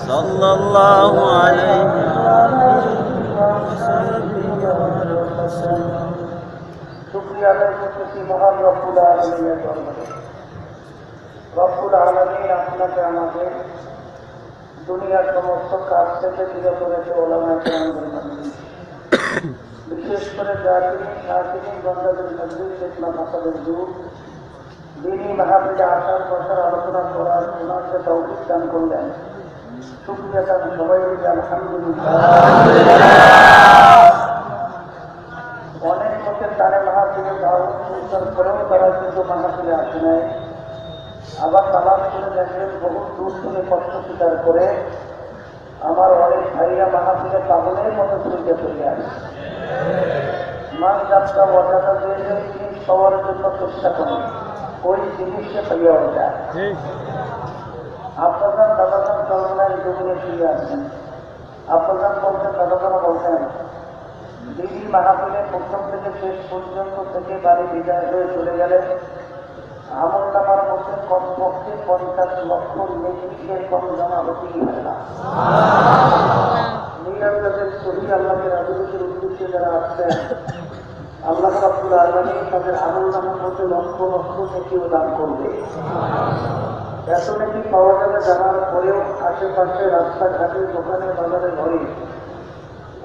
সাল্লাল্লাহু আলাইহি শুকরিয়া আদায় করতেছি মহান রব্বুল আলামিনের দরবারে। রব্বুল আলামিন আপনাকে আমাদের দুনিয়ার সমস্ত কাজ থেকে বিরত রেখে ওলামায়ে কেরামদের মাধ্যমে বিশেষ করে জাকিরিন শাকিরিন বন্দাদের মজলিস ইসলাম মাসাদের যুগ দিনী মাহফিলে আসার বসার আলোচনা করার ওনাকে তৌফিক দান করলেন। শুকরিয়া তার সবাই মিলে আলহামদুলিল্লাহ। অনেক লোকের তারে মাহফিলে দাওয়াত করেও তারা কিন্তু মাহফিলে আসে নাই। আবার তালাশ করে দেখবেন বহু দূর থেকে কষ্ট স্বীকার করে আমার অনেক ভাইরা মাহফিলে পাগলের মতো চলতে চলে আসে। মাছ যাত্রা অজানা দিয়ে জিনিস পাওয়ার জন্য চেষ্টা করি, ওই জিনিসকে পাইয়া যায়। আপনার দাদাজান চলনার জমিনে ফিরে আসেন। আপনার বলতেন, দাদাজানা বলতেন, দিদি মাহফিলে প্রথম থেকে শেষ পর্যন্ত থেকে বাড়ি বিদায় হয়ে চলে গেলেন। আমল নামার মধ্যে কমপক্ষে 50 লক্ষ নেকির কম জমা হতেই হয় না। নিরাপদের সহি আল্লাহের আদেশের উদ্দেশ্যে যারা আসছেন, আল্লাহ রাব্বুল আলামিন তাদের আমল নামার মধ্যে লক্ষ লক্ষ নেকিও দান করবে। এত নেকি পাওয়া যাবে জানার পরেও আশেপাশে রাস্তাঘাটে দোকানে বাজারে ঘরে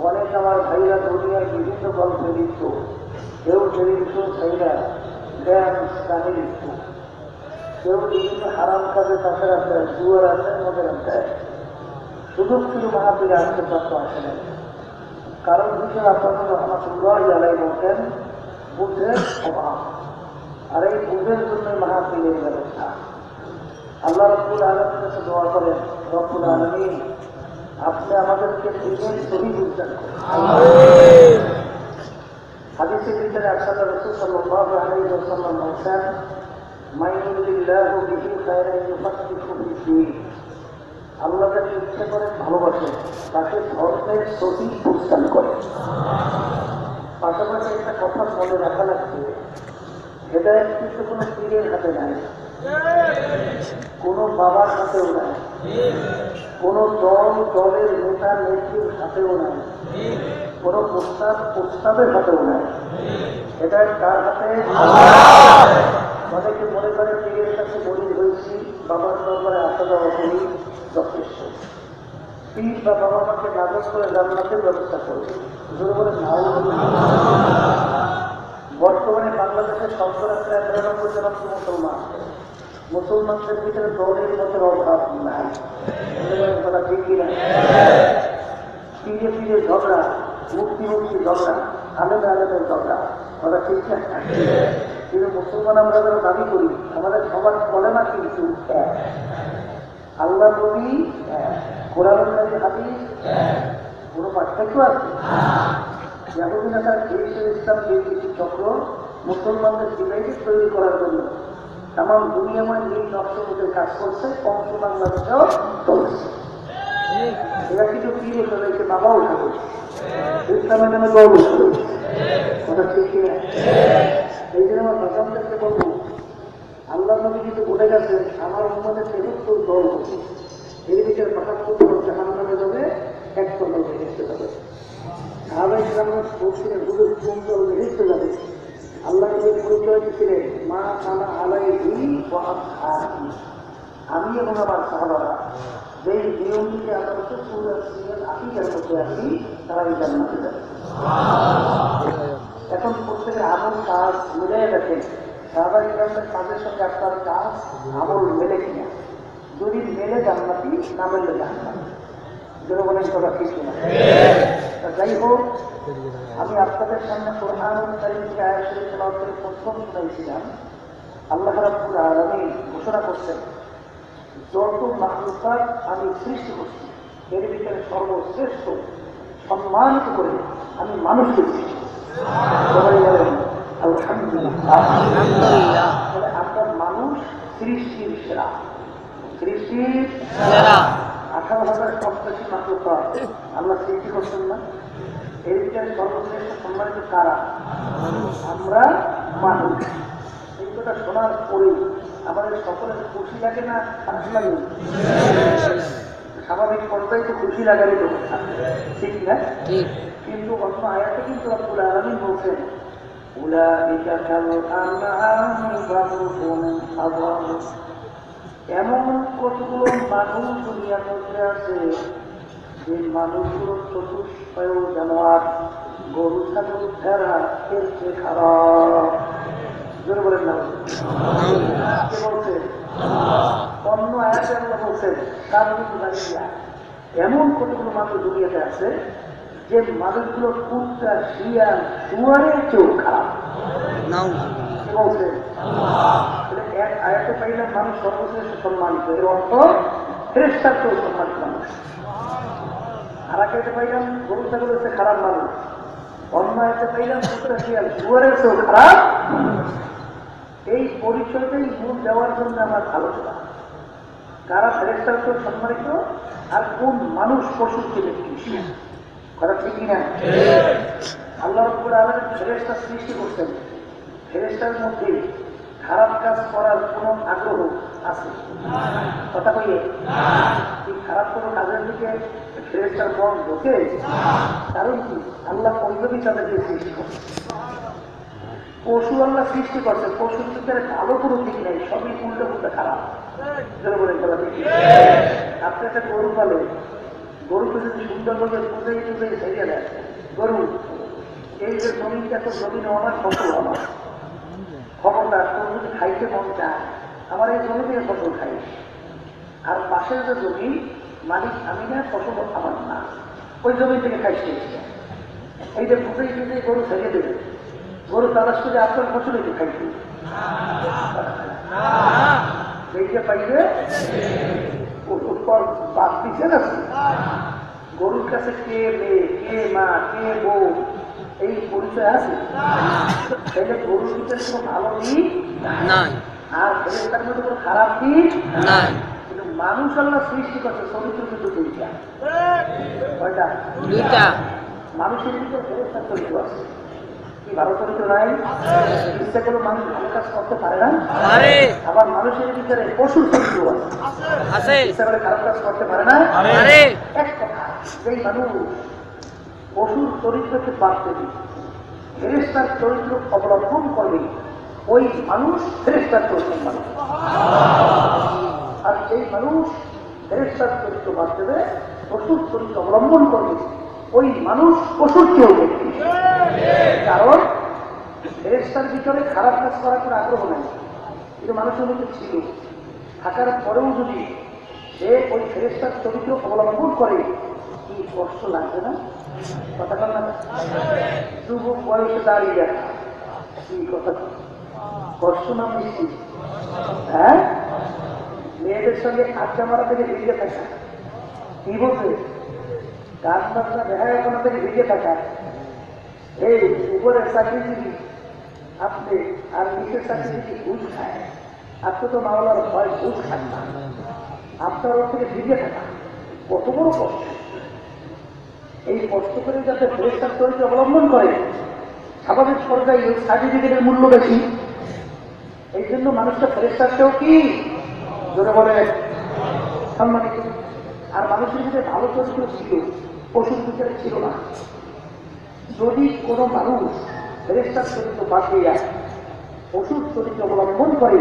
অনেক আমার ভাইরা দুনিয়ার বিভিন্ন গল্পে লিখত, কেউ টেলিভিশন ভাইরা ড্যান্স গানে লিখত, কেউ বিভিন্ন হারাম কাজে চাষের আড্ডায় জুয়ার আড্ডায় মদের আড্ডায় সুযোগ ছিল মাহফিলে আসতে প্রাপ্ত আসে নাই। কারণ হিসেবে আপনাদের রহমাতুল্লাহ আলাইহি বলতেন বুঝের অভাব, আর এই বুঝের জন্যই মাহফিলের ব্যবস্থা। আল্লাহ রাব্বুল আলামিনের কাছে দোয়া করেন, রব্বুল আলামিন আপনি আমাদেরকে দিনের সহি বুঝতেন। হাদিসের ভিতরে আল্লাহ রাসূল সাল্লাল্লাহু আলাইহি ওয়াসাল্লাম বলেন, মান ইউরিদিল্লাহু বিহি খায়রান ইউফাক্কিহু ফিদ্দীন। আল্লাহ যাকে ইচ্ছে করেন ভালোবাসেন, তাকে ধর্মের সহি বুঝতেন করেন। পাশাপাশি একটা কথা মনে রাখা লাগছে, হেদায়েত কিন্তু কোনো পীরের হাতে নাই, কোনো বাবার হাতেও নাই, কোনো দলের নেতা নেত্রীর হাতেও নাই, কোনো প্রস্তাবের হাতেও নাই। এটা কার হাতে? অনেকে মনে করে পীরের কাছে বলি হয়েছি, বাবার দরবারে আসা যাওয়া করি, যথেষ্ট। পীর বা বাবা মাকে নাজর করে জান্নাতের ব্যবস্থা করবে। বলে নাও। বর্তমানে বাংলাদেশের শতকরা 93% মুসলমান। মুসলমানদের ভিতরে দলের মতের অভাব নাই, কথা ঠিক কিনা? পীরে পীরে ঝগড়া, মুক্তি মুক্তি ঝগড়া, আলেমে আলেমের ঝগড়া, কথা ঠিক না? কিন্তু মুসলমান আমরা যারা দাবি করি, আমাদের সবার বলে না কিন্তু আল্লাহ নবী, কোরআন হাদিস, কোনো পার্থক্য আছে? ইয়াহুদি নেতা জেইসুল ইসলাম এই কিছু চক্র মুসলমানদের ডিভাইডেড তৈরি করার জন্য তাম দুনিয়াময় এই নকশবুদের কাজ করছে, অংশ বাংলাদেশেও চলছে। এরা কিছু ফিরে ফেলেছে, বাবাও থাকে ইসলামের নামে দল উঠে, কথা ঠিক কিনা? এই জন্য আমার ভাষাদেরকে বলবো, আল্লাহ নবী কিন্তু বলে গেছেন আমার উম্মতের 73 দল হচ্ছে, এর ভিতরে 75 দল জাহান্নামে যাবে, 1 দল বেহেশতে যাবে। সাহাবায়ে কেরামের বলছিলেন হুজুর কোন দল বেহেশতে যাবে? আল্লাহ নবী পরিচয় দিয়েছিলেন, মা কানা আলাইহি ওয়া আসহাবি, আমি এবং আমার সাহাবারা যেই নিয়ম থেকে আমরা রাসূলের আকীদার মধ্যে আছি, তারাই জান্নাতে যাবে। এখন প্রত্যেকের আমল কাজ মিলিয়ে দেখেন, সাহাবায়ে কেরামের কাজের সঙ্গে আপনার কাজ আমল মেলে কিনা। যদি মেলে জান্নাতি, না মেলে জাহান্নামী। জনগণের কথা ঠিক কিনা? যাই হোক, আমি আপনাদের সামনে কোরআনুল কারীম থেকে আয়াত শরীফ তেলাওয়াত করে প্রথম শুনাইছিলাম। আল্লাহ রাব্বুল আলামিন ঘোষণা করছেন, যত মাখলুকাত আমি সৃষ্টি করছি এর ভিতরে সর্বশ্রেষ্ঠ সম্মানিত করে আমি মানুষকে সৃষ্টি করছি। সবাই বলেন আলহামদুলিল্লাহ। তাহলে আপনার মানুষ সৃষ্টির সেরা, সৃষ্টির সেরা। 18,085 মাখলুকাত আল্লাহ সৃষ্টি করছেন না, এর ভিতরে সর্বশ্রেষ্ঠ সম্মানিত কারা? আমরা মানুষ। এই কথা শোনার পরে আমাদের সকলের খুশি লাগে না খারাপ লাগে? স্বাভাবিক পর্যায়ে তো খুশি লাগারই কথা, ঠিক না? কিন্তু অন্য আয়াতে কিন্তু রব্বুল আলামিন বলছেন উলাইকা কাল আনআমি বাল হুম আযাল। এমন কতগুলো মানুষ দুনিয়ার মধ্যে আছে যে মানুষগুলো চতুষ্পয় জানোয়ার, গরু ছাগল ভেড়া এর চেয়ে খারাপ। জোরে বলেন না। কে বলছে? অন্য আয়াতে আল্লাহ বলছেন এমন কতগুলো মানুষ দুনিয়াতে আছে যে মানুষগুলো কুত্তা শিয়াল শুয়ারের চেয়েও খারাপ। কে বলছে? এক আয়াতে পাইলাম মানুষ সর্বশ্রেষ্ঠ সম্মানিত, এর অর্থ ফেরেশতার চেয়েও সম্মানিত মানুষ। আর আয়াতে পাইলাম গরু ছাগলের চেয়ে খারাপ মানুষ, অন্য আয়াতে পাইলাম কুত্তা শিয়াল শুয়ারের চেয়েও খারাপ। এই পরিচয়টাই মূল দেওয়ার জন্য আমার আলোচনা। কারা ফেরেশতার চেয়ে সম্মানিত আর কোন মানুষ পশুর চেয়ে বেশি, কথা ঠিক কিনা? আল্লাহ রাব্বুল আলামিন ফেরেশতা সৃষ্টি করছেন, ফেরেশতার মধ্যে খারাপ কাজ করার কোন আগ্রহ আছে? কথা কইয়ে এই খারাপ কোনো কাজের দিকে ফেরেশতার মন ঢোকে? কারণ কি? আল্লাহ পঞ্চমী তাদেরকে সৃষ্টি করছেন। পশু আল্লাহ সৃষ্টি করছে, পশুর ভিতরে ভালো কোনো দিক নেই, সবই উল্টো উল্টো খারাপ। আপনি একটা গরু পালেন, গরুকে যদি সুন্দরভাবে পুজোই টুজোই ছেড়ে দেয়, গরু এই যে জমিটা তো জমি নেওয়ার ফসল আমার খবরদার, তোর যদি খাইতে মন চায় আমার এই জমি থেকে ফসল খাই, আর পাশের যে জমি মালিক আমি না, ফসল আমার না, ওই জমি থেকে খাইতে এই যে পুজোই টুজোই গরু ছেড়ে দেবে, গরু তালাশ করে আপনার ফসলে তো খাইতে এইটা পাইবে উপর বাদ দিচ্ছে না। গরুর কাছে কে মেয়ে, কে মা, কে বউ এই পরিচয় আছে? তাইলে গরুর ভিতরে কোনো ভালো দিক নাই, আর ফেরেশতার মধ্যে কোনো খারাপ দিক নাই। কিন্তু মানুষ আল্লাহ সৃষ্টি করছে চরিত্র কিন্তু দুইটা। কয়টা? দুইটা। মানুষের ভিতরে ফেরেশতার চরিত্র আছে, কি ভালো চরিত্র নাই? ইচ্ছা করে মানুষ ভালো কাজ করতে পারে না, আবার মানুষের ভিতরে পশুর চরিত্র আছে, ইচ্ছা করে খারাপ কাজ করতে পারে না। এক কথা, যেই মানুষ পশুর চরিত্রকে বাদ দেবে, ফেরেশতার চরিত্র অবলম্বন করবে, ওই মানুষ ফেরেশতার চরিত্র মানুষ। আর যেই মানুষ ফেরেশতার চরিত্র বাদ দেবে, পশুর চরিত্র অবলম্বন করবে, ওই মানুষ পশুর চেয়েও ব্যক্তি। কারণ ফেরেশতার ভিতরে খারাপ কাজ করার কোনো আগ্রহ নাই, কিন্তু মানুষের মধ্যে ছিল, থাকার পরেও যদি সে ওই ফেরেশতার চরিত্র অবলম্বন করে, কি কষ্ট লাগবে না? কথা বল না, যুবক বয়সে দাঁড়িয়ে দেখা কি কথা, কষ্ট না মিষ্টি? হ্যাঁ, মেয়েদের সঙ্গে আড্ডা মারা থেকে বেরিয়ে থাকা, কি বলছে? গাছ বাচ্চা দেখা এখনো থেকে বেরিয়ে থাকা, এই উপরের চাকরিজীবী আপনি আর নিচের চাকরিজীবী ঘুষ খায়, আপনি তো মাওলার ভয় ঘুষ খান না, আপনার ওর থেকে বেরিয়ে থাকা কত বড় কষ্ট। এই কষ্ট করে যাতে ফেরেশতার চরিত্র অবলম্বন করে, স্বাভাবিক পর্যায়ে সার্টিফিকেটের মূল্য বেশি, এই জন্য মানুষটা ফেরেশতার চেয়েও কি জোরে বলে সম্মানিত। আর মানুষের ভিতরে ভালো চরিত্র ছিল, পশুর ভিতরে ছিল না। যদি কোনো মানুষ ফেরেশতার চরিত্র বাদ দিয়ে পশুর চরিত্র অবলম্বন করে,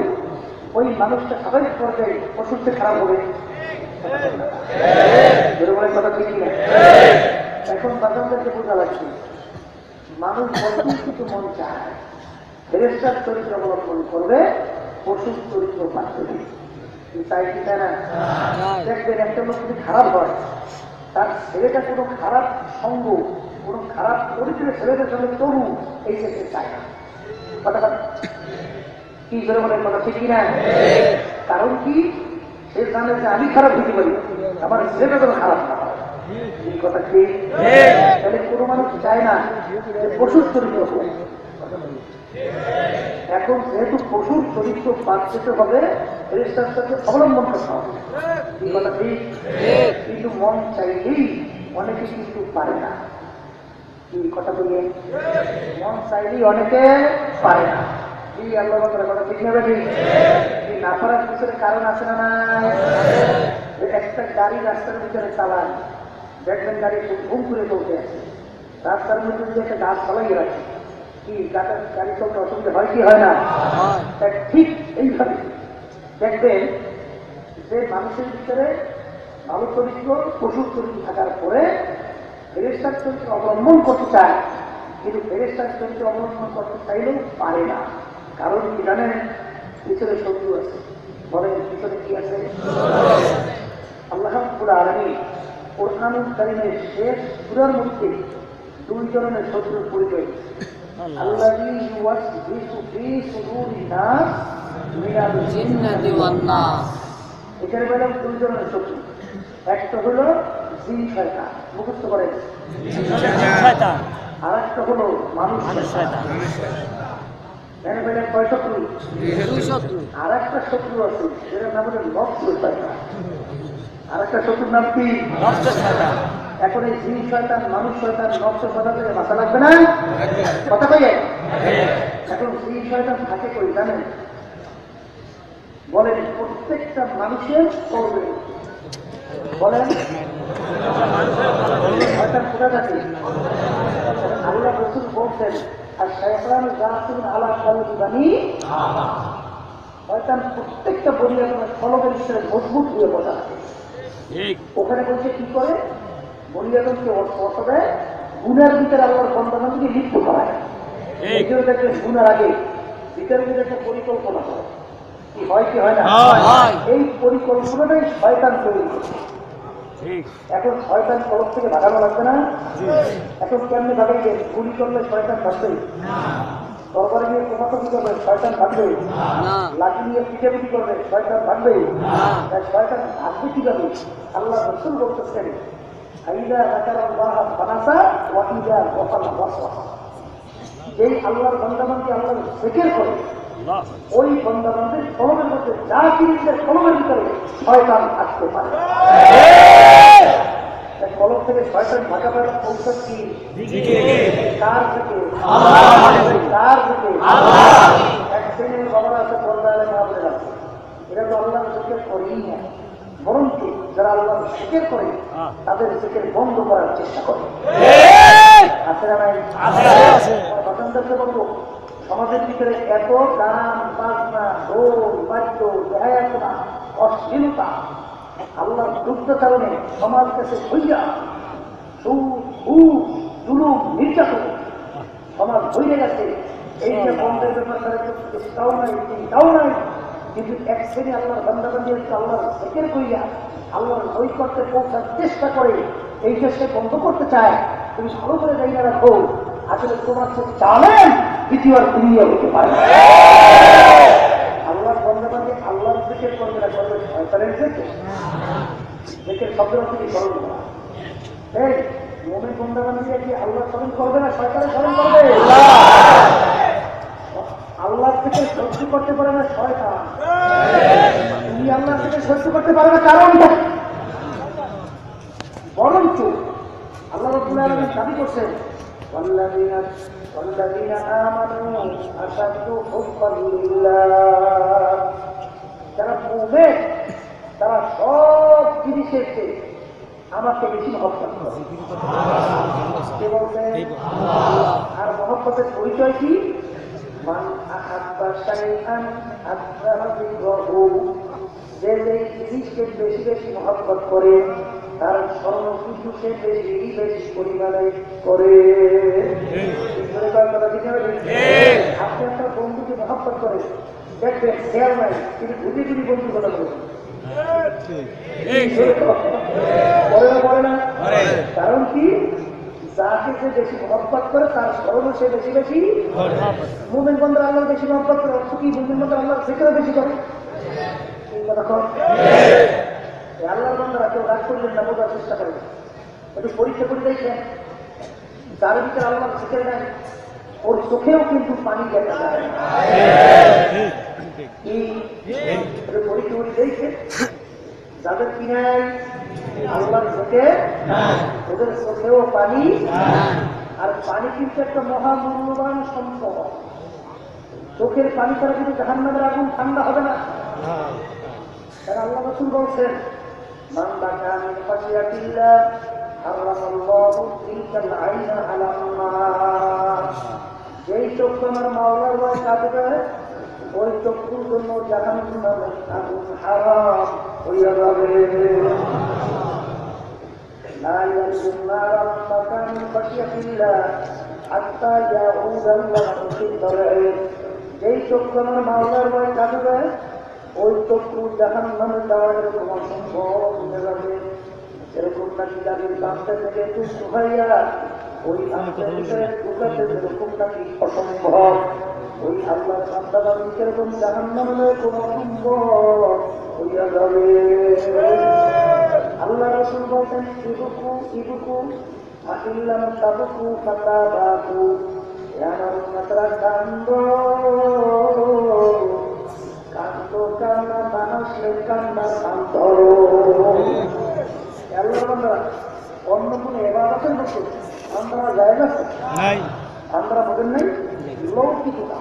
ওই মানুষটা স্বাভাবিক পর্যায়ে পশুর চেয়ে খারাপ হবে। জোরে বলে কথা ঠিক না? এখন বাজারদেরকে বোঝা লাগছে, মানুষ বলতে কিছু মন চায়, ফেরেশতার চরিত্র অবলম্বন করবে, পশুর চরিত্র বাদ দেবে। তাই কি তাই না? দেখবেন একটা লোক যদি খারাপ হয়, তার ছেলেটা কোনো খারাপ সঙ্গ, কোনো খারাপ চরিত্রের ছেলেদের সঙ্গে তরু এই ক্ষেত্রে চায় না। কথা কি করে বলে কথা ঠিক কিনা? কারণ কি? সে জানে যে আমি খারাপ হতে পারি, আমার সেটা যেন খারাপ না হয়। এই কথা কি? তাহলে কোনো মানুষ চায় না যে পশুর চরিত্র হবে। এখন যেহেতু পশুর চরিত্র বাদ যেতে হবে, ফেরেশতাকে অবলম্বন করতে হবে। এই কথা ঠিক। কিন্তু মন চাইলেই অনেকে কিন্তু পারে না। কি কথা বললেন? মন চাইলেই অনেকে পারে না। কি আল্লাহ কথা ঠিক নেবে? ঠিক না পারার পিছনে কারণ আছে না নাই? একটা গাড়ি রাস্তার ভিতরে চালায়, দেখবেন গাড়ি ঘুম করে চলতে আছে, রাস্তার মধ্যে যদি একটা গাছ ফলাই রাখে, কি গাড়ি চলতে অসুবিধা হয় কি হয় না? ঠিক এইভাবে দেখবেন যে মানুষের ভিতরে ভালো চরিত্র, পশুর চরিত্র থাকার পরে ফেরেশতার চরিত্র অবলম্বন করতে চায়, কিন্তু ফেরেশতার চরিত্র অবলম্বন করতে চাইলেও পারে না। কারণ কি জানেন? পিছনে শত্রু আছে। বলেন পিছনে কি আছে? আল্লাহ রাব্বুল আলামিন কুরআনুল কারীমের শেষ সূরার মধ্যে দুই ধরনের শত্রুর পরিচয় দিয়েছেন। আল্লাযী ইউওয়াসবিসু ফী সুদুরিন নাস মিনাল জিন্নাতি ওয়ান নাস। এখানে বললাম দুই ধরনের শত্রু। একটা হলো জিন শয়তান, মুখস্থ করেন, শয়তান। আর একটা হলো মানুষ শয়তান। এখানে বললাম কয় শত্রু? দুই শত্রু। আর একটা শত্রু আছে, যেটার নাম হলো নফস শয়তান। আর একটা শত্রুর নাম কি? নফস শয়তান। এখন এই জিন শয়তান, মানুষ শয়তান, নফস শয়তান থেকে বাঁচা লাগবে না? কথা কইয়ে এখন জিন শয়তান থাকে কই জানেন? বলেন প্রত্যেকটা মানুষের করবে। বলেন শয়তান কোথা থাকে? আল্লাহ রাসূল বলছেন আর শয়তান জাসুন আলা কলবি বানি শয়তান প্রত্যেকটা বনি আদমের কলবের ভিতরে মজবুত হয়ে বসা থাকে। ওখানে বলছে কি করে? বনি আদমকে অর্থ দেয়, গুনার ভিতরে আল্লাহর বন্দাবান্দীকে লিপ্ত করায়। এই জন্য দেখবেন গুনার আগে ভিতরে ভিতরে একটা পরিকল্পনা করে, কি হয় কি হয় না? এই পরিকল্পনাটাই শয়তান তৈরি করছে। এখন শয়তান কলব থেকে ভাগানো লাগবে না? এখন কেমনি ভাগাইবে? গুলি করলে শয়তান ভাববে, তরবারি নিয়ে কোমাকুমি করবে শয়তান ভাববে, লাঠি নিয়ে পিটাপিটি করবে শয়তান ভাববে। শয়তান ভাববে কিভাবে? আল্লাহ রাসূল বলতেছেন আইদা যাকারাল্লাহ ফানাসা ওয়া ইদা ওয়াসালা ওয়াসওয়াসা। এই আল্লাহর বান্দাবান্দি আল্লাহর জিকির করে, ওই বান্দাবান্দির কলমের মধ্যে যা জিনিসের কলমের ভিতরে শয়তান আসতে পারে। কলম থেকে শয়তান ভাগাবার ঔষধ কি? কার থেকে? কার থেকে? এক শ্রেণীর বাবারা আছে পর্দায় মহাবীর আছে, এরা তো আল্লাহর জিকির করেই না, বরঞ্চ যারা আল্লাহর জিকির করে তাদের জিকির বন্ধ করার চেষ্টা করে। আছে না নাই? বাসনদেরকে বলবো, সমাজের ভিতরে এত গান বাজনা, ঢোল বাদ্য, গায়কনা, অশ্লীলতা, আল্লাহর যুদ্ধচারণে সমাজ কাছে হইয়া জুলুম নির্যাতন সমাজ হয়ে গেছে। এইটা বন্ধের ব্যাপার তারা চেষ্টাও নাই, চিন্তাও নাই। কিন্তু এক শ্রেণী আল্লাহর বান্দাবান্দি আল্লাহর জিকির কইয়া আল্লাহর নৈকট্যে পৌঁছার চেষ্টা করে, এইটা সে বন্ধ করতে চায়। তুমি ভালো করে যাই না রাখো, আসলে তোমার সে চালেন দ্বিতীয় আর দুনিয়া হতে পারে। আল্লাহর বান্দাবান্দি আল্লাহর জিকির করবে না, করবে শয়তানের জিকির। জিকির শব্দের অর্থ কি? স্মরণ করা। এই মুমিন বান্দাবান্দি কি আল্লাহর স্মরণ করবে না শয়তানের স্মরণ করবে? আল্লাহ থেকে সহ্য করতে পারে না শয়তান। তুমি আল্লাহ থেকে সহ্য করতে পারে না, কারণটা বরঞ্চ আল্লাহ রাব্বুল আলামিন দাবি করছেন والذين آمنوا أشد حبا لله। যারা মুমিন তারা সব জিনিসের চেয়ে আমাকে বেশি মহব্বত করে। কে বলছে? আর মহব্বতের পরিচয় কি? মান আহাব্বা শাইআন আযহারা যিকরাহু। যে জিনিসকে বেশি বেশি মহব্বত করে তার স্মরণ কিন্তু সে বেশি বেশি পরিমাণে করে। আপনি আপনার বন্ধুকে মহব্বত করে দেখবেন, খেয়াল নাই কিন্তু বুঝে যদি বন্ধুর কথা বলবেন, পড়ে না? কারণ কি? যাকে সে বেশি মহব্বত করে তার স্মরণও সে বেশি বেশি। মুমিন বান্দা আল্লাহর বেশি মহব্বত করে, অর্থ কি? মুমিন বান্দা আল্লাহর জিকির বেশি করে। তখন আল্লাহর বান্দারা কেউ রাগ করলেন না, বোঝার চেষ্টা করেন, একটু পরীক্ষা করে দেখছেন যার ভিতরে আল্লাহ শিখে নেন ওর চোখেও কিন্তু পানি দেখা যায় কি পরীক্ষা করে দেখছেন যাদের কিনায় আল্লাহর চোখে ওদের চোখেও পানি, আর পানি কিন্তু একটা মহামূল্যবান সম্পদ। চোখের পানি ছাড়া কিন্তু জাহান্নামের আগুন ঠান্ডা হবে না। তারা আল্লাহ রাসূল বলছেন মান বাকা মিন খাশিয়াতিল্লাহ হারামাল্লাহু তিলকাল আইনা আলান নার। যেই চোখ আমার মাওলার ভয় কাঁদবে ওই চক্ষুর জন্য জাহান্নামের আগুন হারাম হইয়া যাবে। لا يلج النار مكان من خشية الله حتى يعود المرء في ضلعه। যেই চক্ষু আমার মাওলার ভয় কাঁদবে ওই চক্ষু জাহান্নামে যাওয়ার এরকম অসম্ভব হয়ে যাবে। এরকম নাকি যাদের কাঁদতে থেকে তুষ্ট হইয়া ওই আত্মের ভিতরে ঢুকাতে যেরকম নাকি অসম্ভব, ওই আল্লাহর বান্দাবান্দি সেরকম জাহান্নামে এরকম অসম্ভব হইয়া যাবে। আল্লাহ রাসূল বলেন ইবুকু ইবুকু আইল্লাম তাবুকু ফাতাবাকু। আমার উম্মতরা কান্দো কান্দো, কান্না বানাসলে কান্না কান্দরো। আল্লাহর বান্দারা অন্য কোনো ইবাদতের মধ্যে আমরা জায়গা নাই, আমরা বলেন নাই লৌকিকতা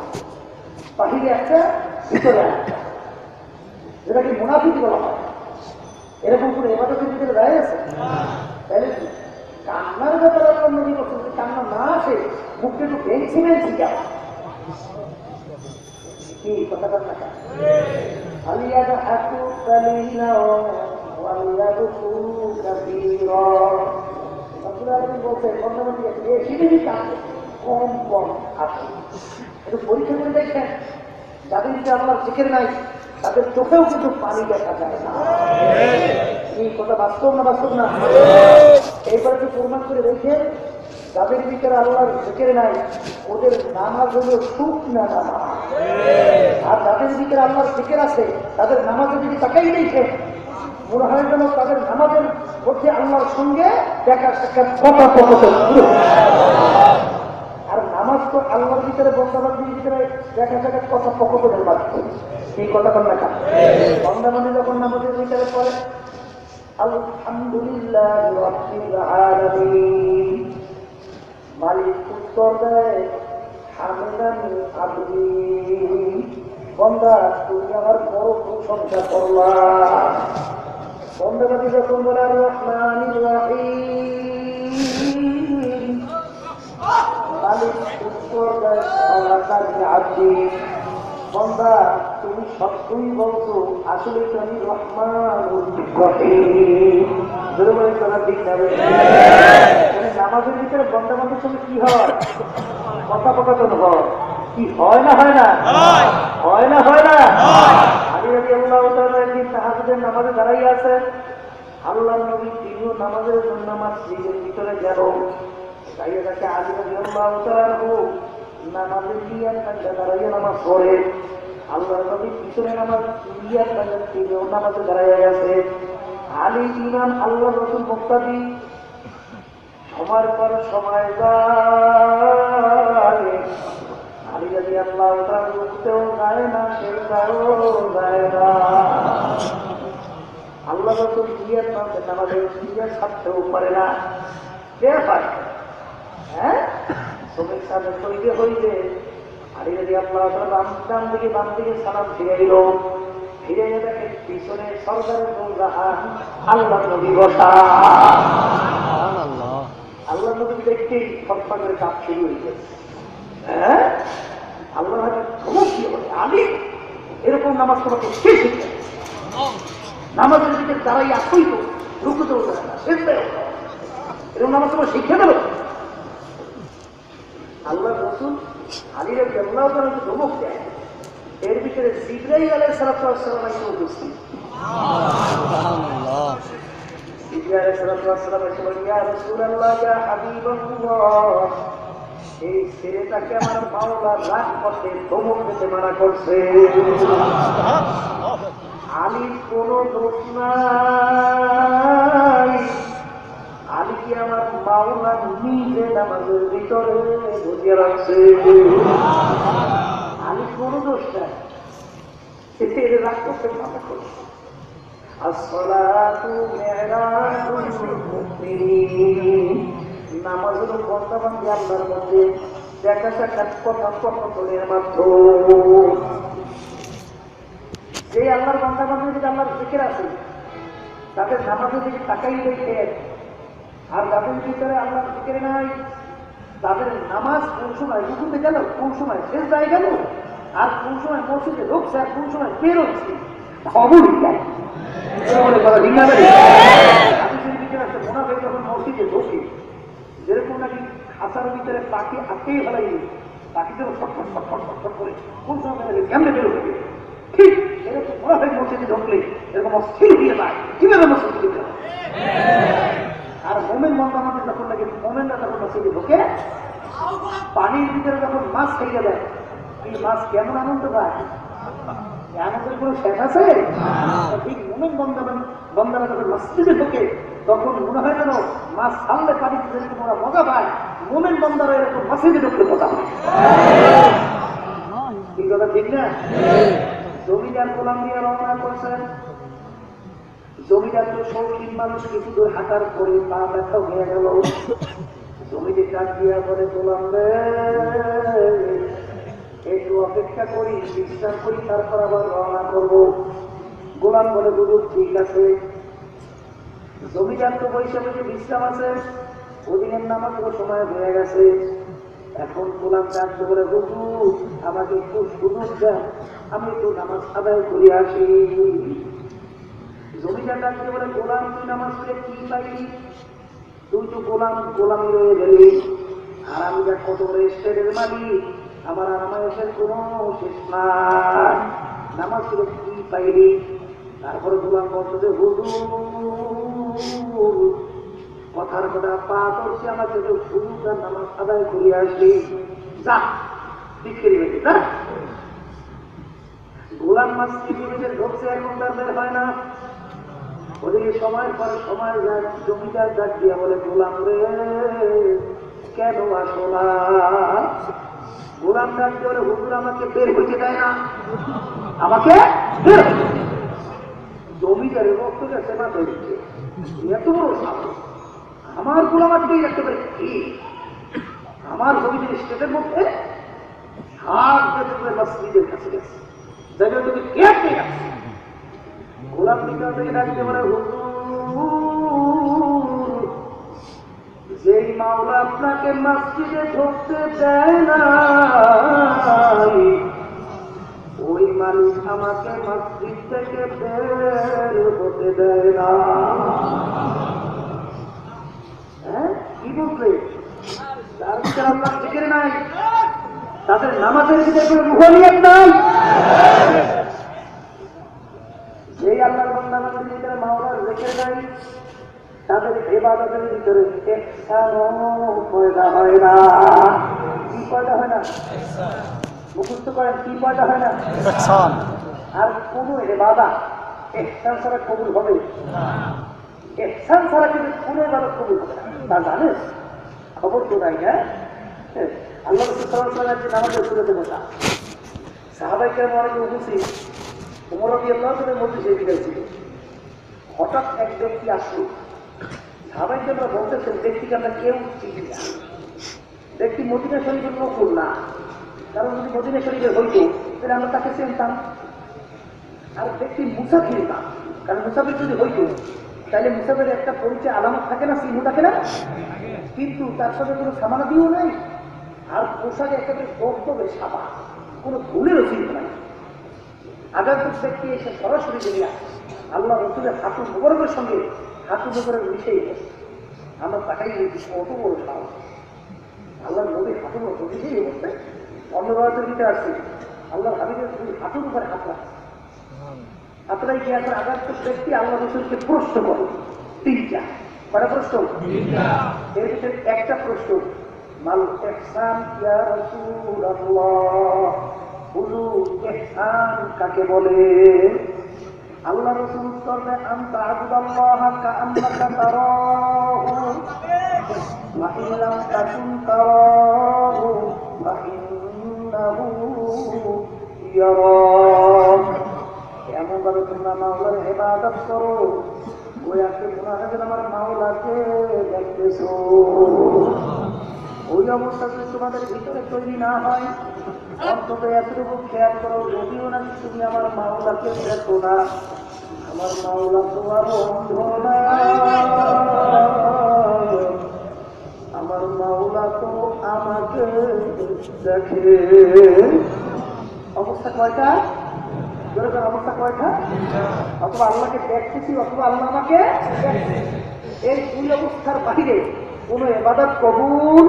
বাহিরে একটা ভিতরে একটা, যেটাকে মুনাফিকি বলা হয়। এরকম করে ইবাদতের ভিতরে রায় আছে? তাহলে কি কান্নার ব্যাপারে আল্লাহ নবী বলছেন যে কান্না না আসে মুখটা একটু ভেঙছি ভেঙছি যাও কি কথা কান্না আলিয়াদা হাকু কালিলা ওয়ালিয়াদু কাবীরা। রাসূলুল্লাহ বলছেন বন্ধু বেশি বেশি কাঁদে কম কম আসে। একটু পরীক্ষা করে দেখেন যাদের ভিতরে আল্লাহর জিকির নাই তাদের চোখেও কিন্তু পানি দেখা যায় না। এই কথা বাস্তব না বাস্তব না? এইবার একটু প্রমাণ করে দেখেন যাদের ভিতরে আল্লাহর জিকির নাই ওদের নামাজ হলো শুকনা নামাজ, আর যাদের ভিতরে আল্লাহর জিকির আছে তাদের নামাজে যদি তাকাই দেখেন মনে হয় যেন তাদের নামাজের মধ্যে আল্লাহর সঙ্গে দেখা সাক্ষাৎ কথোপকথন শুরু। আর নামাজ তো আল্লাহর ভিতরে বন্দাবান্দির ভিতরে দেখা সাক্ষাৎ কথোপকথনের মাধ্যমে। এই কথা কন না কেন? বন্দাবান্দি যখন নামাজের ভিতরে পড়ে আলহামদুলিল্লাহ রাব্বিল আলামিন, মালিক উত্তর দেয় হামিদানি আবদি, বন্দা তুমি আমার বড় প্রশংসা করলা। বন্দাবান্দি যখন বলে আর রহমানির রহিম, মালিক উত্তর দেয় হামিদানি আবদি, বন্দা তুমি সত্যই বলছো আসলে তো আমি রহমান রহিম। নামাজের ভিতরে বন্দাবান্দির সঙ্গে কি হয়? কথোপকথন হয়। কি হয় না হয় না? হয় না হয় না? আলী রাদিয়াল্লাহু তাআলা একদিন তাহাজ্জুদের নামাজে দাঁড়াই আছেন। আল্লাহর নবী তিনিও নামাজের জন্য মসজিদের ভিতরে গেল। তাইয়ে তাকে আলী রাদিয়াল্লাহু তাআলা নামাজের নিয়ত করে দাঁড়াইয়া নামাজ পড়ে। আল্লাহর নবী পিছনে নামাজ নিয়ত করে তিনিও নামাজে দাঁড়াইয়া গেছে। আলী ইমাম, আল্লাহর রাসূল মুক্তাদি, সময়ের পর সময় যায়। আলী রাদিয়াল্লাহু তাআলা উঠতেও যায় না, সেটাও যায় না। আল্লাহ রাসূল নিয়ত করতে নামাজের নিয়ত ছাড়তেও পারে না। কে পারে? হ্যাঁ, শ্রমিক সাহেব তৈরি হইলে আলী রাদিয়াল্লাহু তাআলা বাম দিকে সালাম ফিরে এল। ফিরে দেখে পিছনে সরদারের নূরজাহান আল্লাহ নবী বসা। আল্লাহ নবী দেখতেই ফটফা করে কাপ শুরু হয়ে গেছে। হ্যাঁ, আল্লাহ খবর কি বলে আলী এরকম নামাজ তোমাকে কে শিখবে? নামাজের দিকে দাঁড়াই আসই তো রুকুতেও যায় না, এরকম নামাজ তোমার শিক্ষা দেবে। আল্লাহ রাসূল আলী রাদিয়াল্লাহু তাআলা ধমক দেয়। এর ভিতরে জিবরাইল আলাইহিস সালাতু ওয়াস সালাম এসে উপস্থিত। সুবহানাল্লাহ। জিবরাইল আলাইহিস সালাতু ওয়াস সালাম এসে বলেন, ইয়া রাসূলুল্লাহ, ইয়া হাবিবাল্লাহ, এই ছেলেটাকে আমার মাওলা রাগ করতে ধমক দিতে মানা করছে। আলীর কোন দোষ নাই, আলী কি আমার মাওলা নিজে নামাজের ভিতরে বসিয়ে রাখছে। আলী কোন দোষ নাই, এর রাগ করতে মাথা করছে। আসসালাতু মিরাজুল মুমিনিন, নামাজ হলো বন্দাবান্দি আল্লাহর মধ্যে দেখা সাক্ষাৎ কথোপকথনের মাধ্যম। যে আল্লাহর বন্দাবান্দির দিকে আল্লাহর জিকির আছে তাদের নামাজের দিকে তাকাই দেখে, আর যাদের ভিতরে আল্লাহর জিকির নাই তাদের নামাজ কোন সময় রুকুতে গেল, কোন সময় সিজদায় গেল, আর কোন সময় মসজিদে ঢুকছে, আর কোন সময় বের হচ্ছে, খবরই নাই। যখন মসজিদে ঢোকে যেরকম নাকি খাঁচার ভিতরে পাখি আটকেই ফেলাই, পাখি যেন ছটফট ছটফট ছটফট করে কোন সময় কেমনে বের হবে, ঠিক এরকম মোনাফেক মসজিদে ঢুকলে এরকম অস্থির হয়ে যায় কিভাবে মসজিদে ঢুকে। আর মোমেন বন্দাবান্দি যখন নাকি মোমেনরা যখন মসজিদে ঢোকে পানির ভিতরে যখন মাছ খেয়ে দেয়, এই মাছ কেমন আনন্দ পায়, আনন্দের কোনো শেষ আছে? ঠিক মোমেন বন্দারা যখন মসজিদে ঢোকে তখন মনে হয় যেন মাছ ছাড়লে পানিতে যেরকম ওরা মজা পায়, মোমেন বন্দারা এরকম মসজিদে ঢুকলে মজা পায়। এই কথা ঠিক না? জমিদার গোলাম দিয়ে রওনা করছেন। জমিদার তো শৌখিন মানুষ, কিছু দূর হাঁটার পরে পা ব্যথা হয়ে গেল। জমিদার ডাক দিয়া বলে, গোলাম রে একটু অপেক্ষা করি, বিশ্রাম করি, তারপর আবার রওনা করবো। গোলাম বলে, হুজুর ঠিক আছে। জমিদার তো বসে বসে বিশ্রাম আছে, ওদিনের নামাজের সময় হয়ে গেছে। এখন গোলাম ডাকতে বলে, হুজুর আমাকে একটু সুযোগ দেন, আমি একটু নামাজ আদায় করে আসি। জমিদার ডাকতে বলে, গোলাম তুই নামাজ পড়ে কি পাইলি? তুই তো গোলামি রয়ে গেলি, আর আমি যা কত বড় স্টেটের মালিক, আমার আরামায়েশের কোন শেষ নাই, নামাজ পড়ে কি পাইলি? তারপরে গোলাম বলতে, হুজুর কথার কথা পা করছি, আমাকে তো সুযোগ নামাজ আদায় করে আসলি, যা বিক্রি হয়েছে না। গোলাম মসজিদে ঢুকছে, এখন তার বের হয় না। ওদিকে সময় পরে সময় যায়, জমিদার ডাক দিয়া বলে, গোলাম রে কেন আসো না? গোলাম ডাক দিয়ে বলে, হুজুর আমাকে বের হইতে দেয় না, আমাকে বের হইতে দেয়। জমিদারের রক্ত গেছে না ধরছে, এত বড় সাহস, আমার গোলাম আটকেই রাখতে পারে কি? আমার জমিদার স্টেটের মধ্যে হাত বেঁধে মসজিদের কাছে গেছে, জায়গায় তুমি কে আটকে গেছে? গোলাম ভিতর থেকে ডাকতে পারে, হুজুর যেই মাওলা আপনাকে মসজিদে ঢুকতে দেয় না, ওই মালিক আমাকে মসজিদ থেকে বের হতে দেয় না। হ্যাঁ কি বলছে? তার ভিতরে আল্লাহ জিকির নাই, তাদের নামাজের ভিতরে কোনো রুহানিয়ত নাই। যেই আল্লাহর বান্দাদের ভিতরে মাওলার জিকির নাই, তাদের ইবাদতের ভিতরে ইহসানও পয়দা হয় না। কি পয়দা হয় না? মুখস্থ করেন, কি পয়দা হয় না? আর কোন ইবাদত ইহসান ছাড়া কবুল হবে না। ইহসান ছাড়া কিন্তু কোন ইবাদত কবুল হবে না, তা জানেন? খবর তো নাই। হ্যাঁ, আল্লাহ রাসূল সাল্লাল্লাহু আলাইহি ওয়াসাল্লাম নামাজের শুরুতে বসা, সাহাবায়ে কেরাম অনেকে উপস্থিত, ওমর রাদিয়াল্লাহু আনহু মধ্যে সেই দিকে ছিল। হঠাৎ এক ব্যক্তি আসলো, সাহাবায়ে কেরাম বলতেছেন ব্যক্তিকে আমরা কেউ চিনি না, ব্যক্তি মদিনা শরীফের নকল না, কারণ যদি মদিনা শরীফের হইতো তাহলে আমরা তাকে চিনতাম। আর ব্যক্তি মুসাফির না, কারণ মুসাফির যদি হইতো তাহলে মুসাফিরের একটা পরিচয় আলামত থাকে না, চিহ্ন থাকে না, কিন্তু তার সাথে কোনো সামানা দিয়েও নাই, আর পোশাকে একেবারে দপ্তবে সাবা, কোনো ভুলেরও চিহ্ন নাই। আগান্তক ব্যক্তি এসে সরাসরি বেরিয়ে আল্লাহ রসুলের হাঁটু মোবারকের সঙ্গে হাঁটু মোবারক মিশেই বসে। আমরা তাকাই কত বড় সাহস, আল্লাহ নবীর হাঁটু মোবারক মিশেই বসে। অন্য রাতের দিতে আসছে, আল্লাহ হাবিবের হাঁটুর উপরে হাত রাখছে। আপনারাই কি এখন আগান্তক ব্যক্তি আল্লাহ রসুলকে প্রশ্ন করে, তিনটা কটা প্রশ্ন? এর ভিতরে একটা প্রশ্ন, মাল ইহসান ইয়া রাসূলুল্লাহ, হুজুর ইহসান কাকে বলে? আল্লাহ রাসূল উত্তর দেয় আনতা আবুদাল্লাহ কাআন্নাকা তারাহু ওয়া ইন লাম তাকুন তারাহু ফা ইন্নাহু ইয়ারাক। এমন ভাবে তোমরা মাওলার ইবাদত করো ওই আজকে তোমরা আমার মাওলাকে দেখতেছো। ওই অবস্থা যদি তোমাদের ভিতরে তৈরি না হয় অন্তত এতটুকু খেয়াল করো, যদিও নাকি তুমি আমার মাওলাকে দেখো না, আমার মাওলা তো আর অন্ধ না, আমার মাওলা তো আমাকে দেখে। অবস্থা কয়টা? অবস্থা কয়টা? অথবা আল্লাহকে দেখতেছি অথবা আল্লাহ আমাকে দেখছে। এই দুই অবস্থার বাইরে কোন ইবাদত কবুল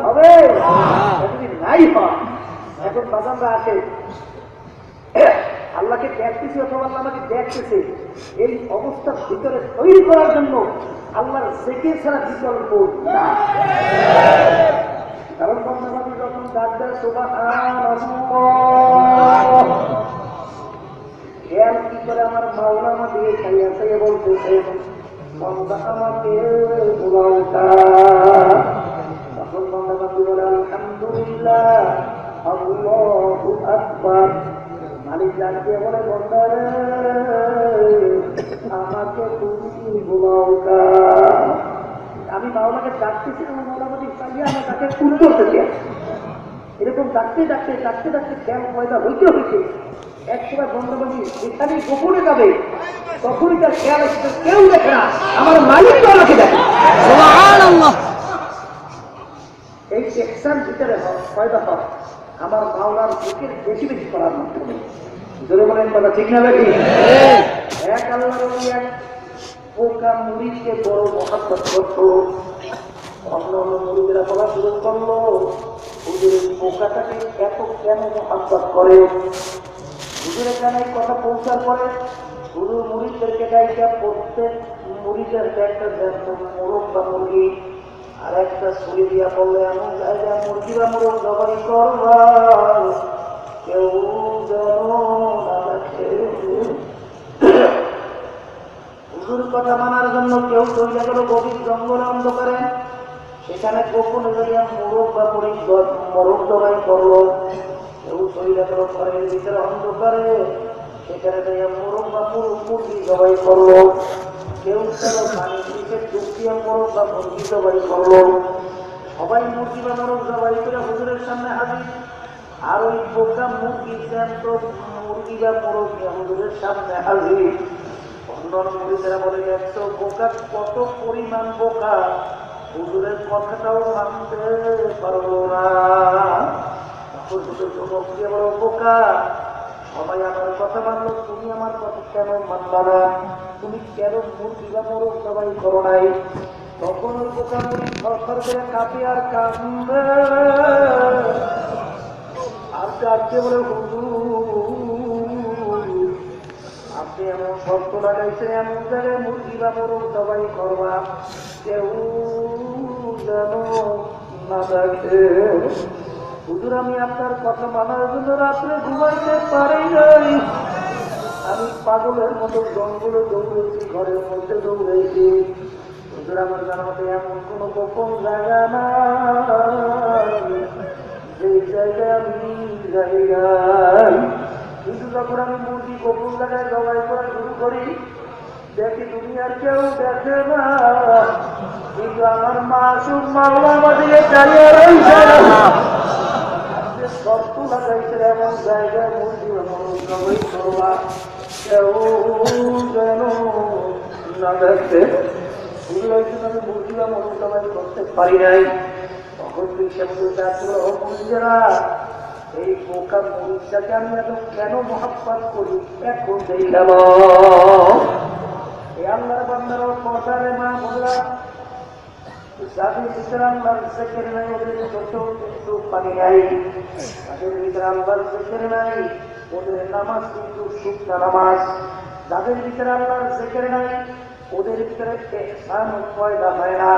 হবে যদি নাই হয়। এখন বাজানরা আসে আল্লাহকে দেখতেছি অথবা আল্লাহ আমাকে দেখতেছে, এই অবস্থার ভিতরে তৈরি করার জন্য আল্লাহর জিকির ছাড়া বিকল্প না। কারণ বন্ধু যখন ডাক দেয় সুবহানাল্লাহ, খেয়াল কি করে আমার মাওলা আমাকে খাইয়া খাইয়া বলতেছে বান্দা আমাকে বুলাওটা। তখন বান্দা বলে আলহামদুলিল্লাহ আল্লাহু আকবার। মালিক ডাকতে বলে বান্দা রে আমাকে তুমি বুলাওটা। আমি মাওলাকে ডাকতেছি, আমার মাওলা আমাকে চাইলে আমি তাকে উত্তর দিতে। এরকম ডাকতে ডাকতে ডাকতে ডাকতে খেয়াল পয়দা হইতে হইতে একসময় বন্ধবান্ধী যেখানে গোপনে যাবে তখনই তার খেয়াল আসছে কেউ দেখে না, আমার মালিক আমাকে দেখে। এই ইহসান ভিতরে পয়দা হয় আমার মাওলার জিকির বেশি বেশি করার মাধ্যমে। জোরে বলেন কথা ঠিক না বেশি? এক আল্লাহর ওলি এক পোকা মুড়িকে বড় মহাব্বত করতো। অন্য অন্য মুড়িদেরা বলা শুরু করলো ওদের পোকাটাকে এত কেন মহাব্বত করে। হুজুরের কানে কথা পৌঁছার পরে হুজুর মুরিদদেরকে ডাইকা প্রত্যেক মুরিদের একটা মোরগ বা মুরগি আর একটা ছুরি দিয়া বললে এমন জায়গায় মুরগি বা মোরগ জবাই করবা কেউ যেন না দেখে। হুজুর কথা মানার জন্য কেউ চলে গেল গভীর জঙ্গল অন্ধকারে, সেখানে গোপনে যাইয়া মোরগ বা মোরগ জবাই করলো। কেউ চলে গেল ঘরের ভিতরে অন্ধকারে, সেখানে যাইয়া মোরগ বা মুরগি জবাই করলো। কেউ গেল পানির দিকে ডুব দিয়া মোরগ বা মুরগি জবাই করলো। সবাই মুরগি বা মোরগ জবাই করে হুজুরের সামনে হাজির। আর ওই বোকা মুরগি জ্যান্ত মুরগি বা মোরগ হুজুরের সামনে হাজির। অন্যান্য মুরগিরা বলে দেখছো বোকা কত পরিমাণ বোকা, হুজুরের কথাটাও মানতে পারলো না। যুবক দিয়ে বড় বোকা, সবাই আমার কথা মানলো, তুমি আমার কথা কেন মানলা না? তুমি কেন মুরগি বা মোরগ জবাই করো নাই? তখন ওই বোকা মুরগি সরকার করে কাঁপে আর কাঁদবে আর কাঁদতে বলে হুজুর আপনি এমন শর্ত লাগাইছে এমন জায়গায় মুরগি বা মোরগ জবাই করবা কেউ যেন না দেখে। হুজুর আমি আপনার কথা মানার জন্য রাত্রে ঘুমাইতে পারি নাই, আমি পাগলের মতো জঙ্গলে দৌড়েছি, ঘরের মধ্যে দৌড়েছি। হুজুর আমার জানাতে এমন কোন গোপন জায়গা না যে জায়গায় আমি যাই নাই। কিন্তু যখন আমি মুরগি গোপন জায়গায় জবাই করা শুরু করি দেখি দুনিয়ার কেউ দেখে না, কিন্তু আমার মাসুম মাওলা আমাদেরকে চালিয়ে রয়েছে শর্ত লাগাইছে এমন জায়গায় মুরগি জবাই করবা কেউ যেন না দেখে। আমি মুরগি বা মোরগ জবাই করতে পারি নাই। তখন তুই সে মুরগিরা এই বোকা মুরগিটাকে আমি এত কেন মহাব্বত করি এখন দেখলাম। এই আল্লাহর বান্দারাও কথা রে মা বললা যাদের ভিতরে আল্লাহর জিকির নাই ওদের চোখেও কিন্তু পানি নাই, যাদের ভিতরে আল্লাহর জিকির নাই ওদের নামাজ কিন্তু শুকনা নামাজ, যাদের ভিতরে আল্লাহর জিকির নাই ওদের ভিতরে ইহসান পয়দা হয় না,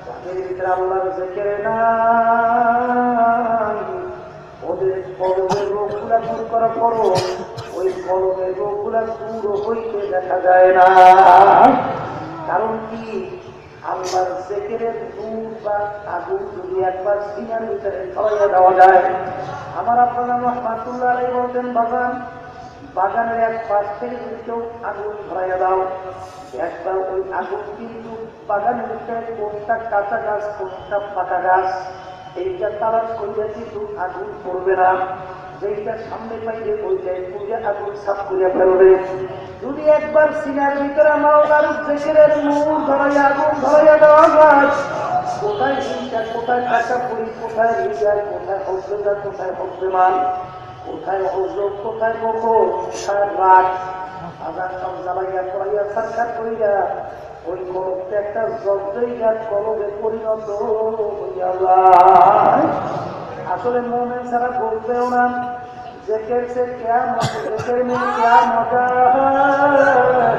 যাদের ভিতরে আল্লাহর জিকির নাই ওদের কলবের রোগগুলা দূর করার পরও ওই ওই কলমের রোগগুলা দূর হইতে দেখা যায় না। কারণ কি? আল্লাহর জিকিরের নূর বা আগুন যদি একবার সিনার ভিতরে ছড়াইয়া দেওয়া যায়। আমার আপনারা রহমাতুল্লাহ আলাইহি বলতেন, বাগানের এক পাশ থেকে যদি কেউ আগুন ধরাইয়া দাও, একবার ওই আগুন কিন্তু বাগানের ভিতরে কোনটা কাঁচা গাছ কোনটা পাকা গাছ এইটা তালাশ করিয়া কিন্তু আগুন পড়বে না। যেইটা সামনে পাইলে ওইটাই পূজা আগুন সাফ করিয়া ফেলবে। যদি একবার সিনার ভিতরে মাওলার জিকিরের নূর ধরাইয়া আগুন ধরাইয়া দেওয়া যায়, কোথায় হিংসা, কোথায় কাঁচা পুরি, কোথায় হৃদয়, কোথায় অজ্ঞতা, কোথায় অজ্ঞমান, কোথায় অযোগ, কোথায় বকর, কোথায় রাগ, আজান সব জ্বালাইয়া পড়াইয়া সাক্ষাৎ করিয়া ওই কলবটা একটা জগজাত কলবে পরিণত হইয়া যায়। আসলে মুমিন ছাড়া বলতেও না জিকির সে क्या मजा, जिक्र में क्या मजा है,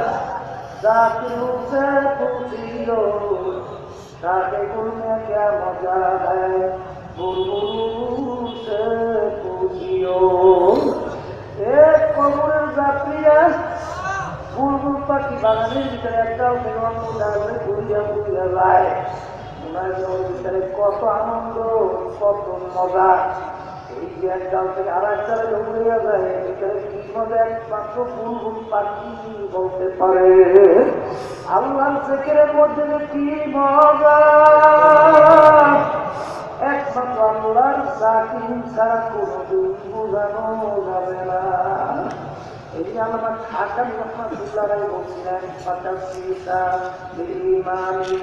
जाकिरों से पूछियो ताके गुल में क्या मजा है, बुलबुल से पूछियो। एक कबूरेर যাত্রীরা বুলবুল পাখি বাগানের ভিতরে একটা বেলন ডালে ঘুরিয়া ঘুরিয়া যায়। ওনার ভিতরে কত আনন্দ, কত মজা। এই যে এক ডাল থেকে আর এক ডালে দৌড়িয়া যায়, ভিতরে কি মজা একমাত্র বুলবুল পাখি বলতে পারে। আল্লাহর জিকিরের মধ্যে যে কি মজা একমাত্র আল্লাহর জাকির ছাড়া কোনোদিন বোঝানো যাবে না। এই যে আল্লামা খাকানি রহমাতুল্লাহ আলাইহি বলছিলেন, ফাতাসিতা বিঈমানি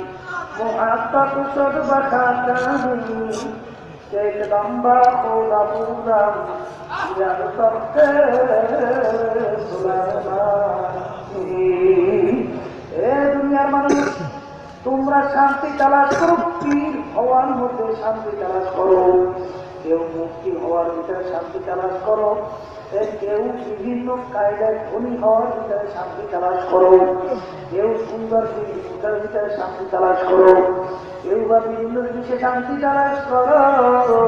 মুহাত্তাকু সাদবা খাকানি একদম্বা খোদা বুদাম ইয়ার তরতে সুলাইমানি। এ দুনিয়ার মানুষ, তোমরা শান্তি তালাশ করো, পীর হওয়ার মধ্যে শান্তি তালাশ করো, কেউ মুক্তি হওয়ার ভিতরে শান্তি তালাশ করো, কেউ বিভিন্ন কায়দায় ধনী হওয়ার ভিতরে শান্তি তালাশ করো, কেউ সুন্দর জীবিকার ভিতরে শান্তি তালাশ করো, কেউ বা বিভিন্ন জিনিসে শান্তি তালাশ করো।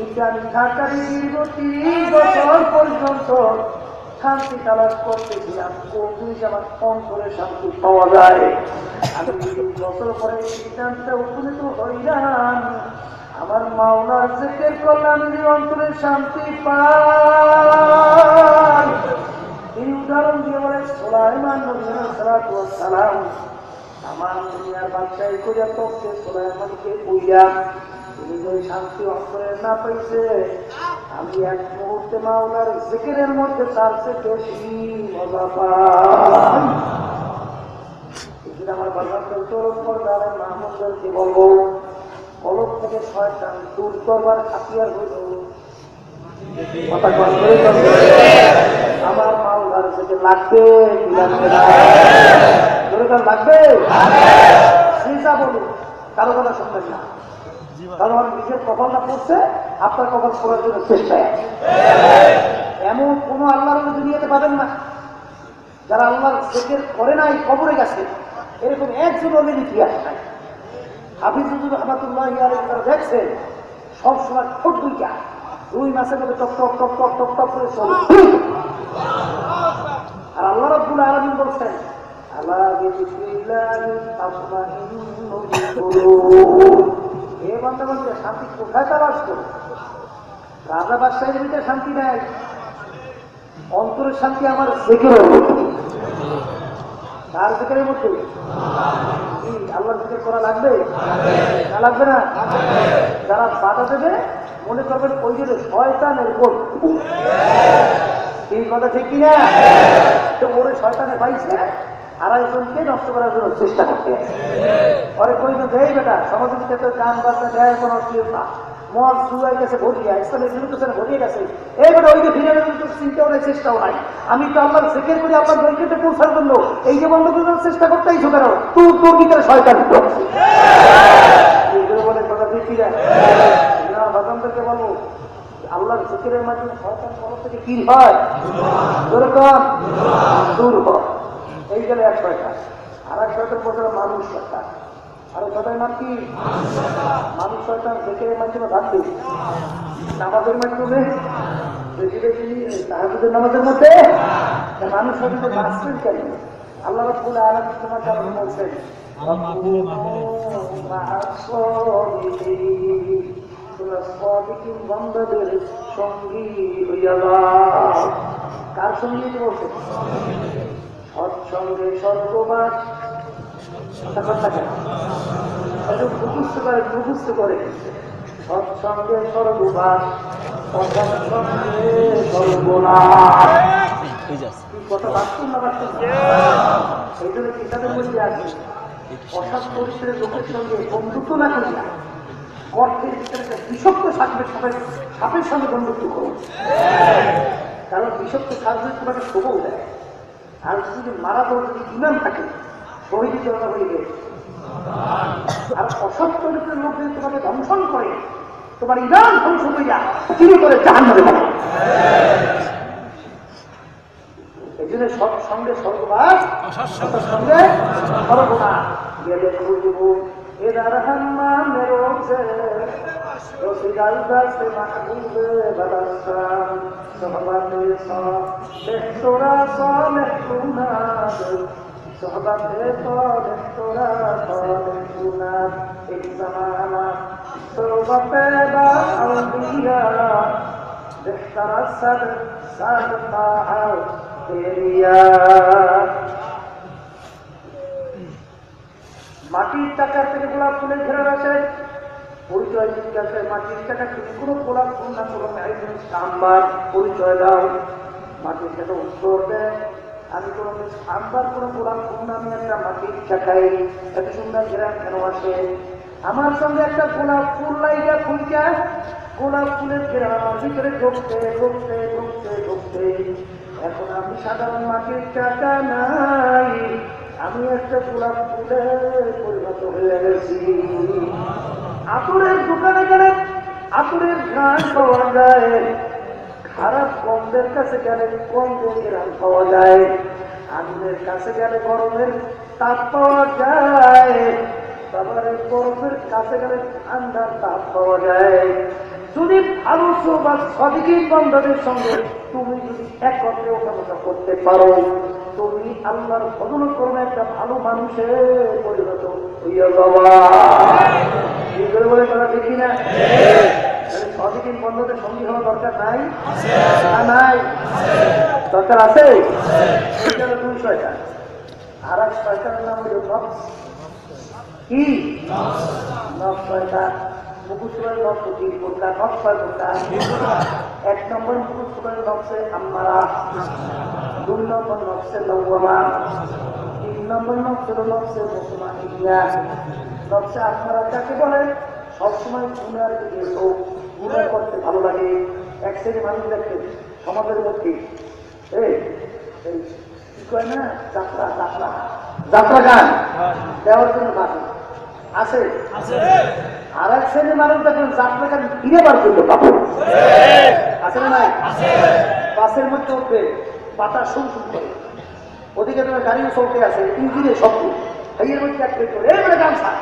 ইত্যাদি ঢাকারি দীর্ঘ ৩০ বছর পর্যন্ত শান্তি তালাশ করতেছিলাম, কোন জিনিস আমার অন্তরে শান্তি পাওয়া যায়। আমি ৩০ বছর পরে সিদ্ধান্তে উপনীত হইলাম, আমার মাওলার জিকির করলে আমি যে অন্তরে শান্তি পাই। তিনি উদাহরণ দিয়ে বলে, সুলাইমান নবী আলাইহিস সালাতু ওয়াস সালাম আমার দুনিয়ার বাদশাহী করিয়া তখতে সুলাইমানকে কইয়া তিনি যে শান্তি অন্তরে না পাইছে, আমি এক মুহূর্তে মাওলার জিকিরের মধ্যে তার চেয়ে বেশি মজা পাই। আমার বাজার চোর পর্দার মাহমুদকে বলবো, কলব থেকে শয়তান দূর করবার হাতিয়ার হইল আমার মাওলার থেকে লাগবে কি লাগবে না, লাগবে সিজা বলুন, কারো কথা শুনবেন না। কারণ নিজের কপালটা পড়ছে, আপনার কপাল পড়ার জন্য চেষ্টায় আছে। এমন কোন আল্লাহর দুনিয়াতে পাবেন না যারা আল্লাহর জিকির করে নাই কবরে গেছে, এরকম একজন অলির ইতিহাস নাই। হাফিজুর রহমাতুল্লাহ আলাইহি দেখছেন সবসময় ঠোঁট দুইটা 2 মাসের মধ্যে টক টক টক টক টক টক করে চলে। আর আল্লাহ রাব্বুল আলামিন বলছেন, আলা বিযিকরিল্লাহি তাতমাইন্নুল কুলুব। এ বান্দা বলছে শান্তি কোথায় তালাশ করো? রাজা বাদশাহের ভিতরে শান্তি নাই, অন্তরের শান্তি আমার জিকিরের মধ্যে। তার জিকিরের মধ্যে আল্লাহর জিকির করা লাগবে না লাগবে না? যারা বাধা দেবে মনে করবেন ওই যে শয়তানের কোন, এই কথা ঠিক কিনা? তো ওরে শয়তানে পাইছে আড়াইজনকে নষ্ট করার জন্য চেষ্টা করতে আছে। পরে কইল, দেয় বেটা সমাজের ক্ষেত্রে গান বাজনা দেয় কোনো অশ্লীলতা, মদ জুয়ার কাছে ভরিয়ে ইসলামের বিরুদ্ধে ভরিয়ে গেছে, এই বেটা ওই যে ফিরে চিন্তাও নাই চেষ্টাও নাই। আমি তো আল্লাহর জিকির করি আপনার দৈর্ঘ্যতে পৌঁছার জন্য, এই যে বন্ধ করার চেষ্টা করতেই কেন? তোর ভিতরে শয়তান বলে কথা দেখি না। বাজানদেরকে বলবো আল্লাহর জিকিরের মাধ্যমে শয়তান কবর থেকে কি হয়? দূর হয়। এই গেলে এক শয়তান। আর এক শয়তান বলতে মানুষ শয়তান। আর শয়তানের নাম কি? মানুষ শয়তান জিকিরের মাধ্যমে ভাববে, নামাজের মাধ্যমে বেশি বেশি তাহাজ্জুদের নামাজের মধ্যে মানুষ হয়তো বাঁচবেন কেন? আল্লাহ রাব্বুল আলামিন তোমার কারণ বলছেন বন্ধদের সঙ্গী হইয়া যাও। কার সঙ্গী বলছে? সৎসঙ্গে স্বর্গবাস। মুখস্থ করে সৎসঙ্গে স্বর্গবাস, অসৎসঙ্গে স্বর্গনাশ। কথা বাস্তব না বাস্তব? এই জন্য কিতাবের মধ্যে আছে অসৎ পরিসরের লোকের সঙ্গে বন্ধুত্ব না করিয়া অর্থের ভিতরে বিষাক্ত সাপের সঙ্গে বন্ধুত্ব করুন। কারণ বিষাক্ত সাপ যদি তোমাকে সবল দেয়, আর যদি মারা পড়ে যদি ইমান থাকে শহীদ জনতা হয়ে গেছে। আর অসৎ চরিত্রের লোক যদি তোমাকে দংশন করে, তোমার ইমান ধ্বংস করিয়া তিনি করে জাহান্নামে পাবে। এই জন্য সৎসঙ্গে স্বর্গবাস, সৎসঙ্গে স্বর্গনাশ। গেলে খুঁজব এদার হাম্মামের রোজে রসিদাল দাসে মাহবুবে বাদাসাম সোহবাতে তোরা সলে কুনাদ সোহবাতে তোরা সলে কুনাদ এক জামানা সোহবাতে বা আউলিয়া বেহতারা সাদ তাআ তেরিয়া। মাটির টাকার থেকে গোলাপ ফুলের ঘেরা আছে, পরিচয় জিজ্ঞাসা মাটির টাকা তুমি কোনো গোলাপ ফুল না কোনো সাম্বার পরিচয় দাও। মাটির টাকা উত্তর দেয় আমি কোনো সাম্বার কোনো গোলাপ ফুল না, আমি একটা মাটির টাকাই। এত সুন্দর ঘেরা কেন আসে? আমার সঙ্গে একটা গোলাপ ফুল লাইগা ফুলটা গোলাপ ফুলের ঘেরা আমার ভিতরে ঢুকতে ঢুকতে ঢুকতে ঢুকতে এখন আমি সাধারণ মাটির টাকা নাই, আমি একটা গোলাপ ফুলে পরিণত হয়ে গেছি। আতরের দোকানে গেলে আতরের ঘ্রাণ পাওয়া যায়, খারাপ গন্ধের কাছে গেলে গন্ধের ঘ্রাণ পাওয়া যায়, আগুনের কাছে গেলে গরমের তাপ পাওয়া যায়, তারপরে বরফের কাছে গেলে ঠান্ডার তাপ পাওয়া যায়। যদি ভালো বা সদিকীর বন্ধনের সঙ্গে তুমি যদি একত্রে ওঠানোটা করতে পারো, তুমি আল্লাহর ভজন করবে একটা ভালো মানুষের পরিণত হইয়া যাওয়া। বলে কথা দেখি না? সদিকীর বন্ধনের সঙ্গী হওয়া দরকার নাই? নাই, দরকার আছে। দুই শয়তান, আর এক শয়তানের নাম হল নফস। কি নফস? শয়তান মুখুসুরের নফস তিন প্রকার, নফস ছয় প্রকার। এক নম্বর মুখুসুরের নফসে আম্মারা, দুই নম্বর নফসে লওয়ামা, তিন নম্বর নফসে নফসে মুতমাইন্না। নফসে আম্মারা যাকে বলে সবসময় গুনার দিকে লোক, গুনাহ করতে ভালো লাগে। এক শ্রেণী মানুষ দেখে সমাজের মধ্যে এই কি কয় না, যাত্রা যাত্রা যাত্রা গান দেওয়ার জন্য বাকি আছে। আর এক শ্রেণীর মানুষ দেখবেন যাত্রা গান ফিরে বার করলো বাবু আছে না নাই? বাসের মধ্যে উঠবে পাতা শুন শুন করে, ওদিকে তোমার গাড়িও চলতে আছে, ইঞ্জিনের শব্দ, ভাইয়ের মধ্যে এক করে এই গান ছাড়।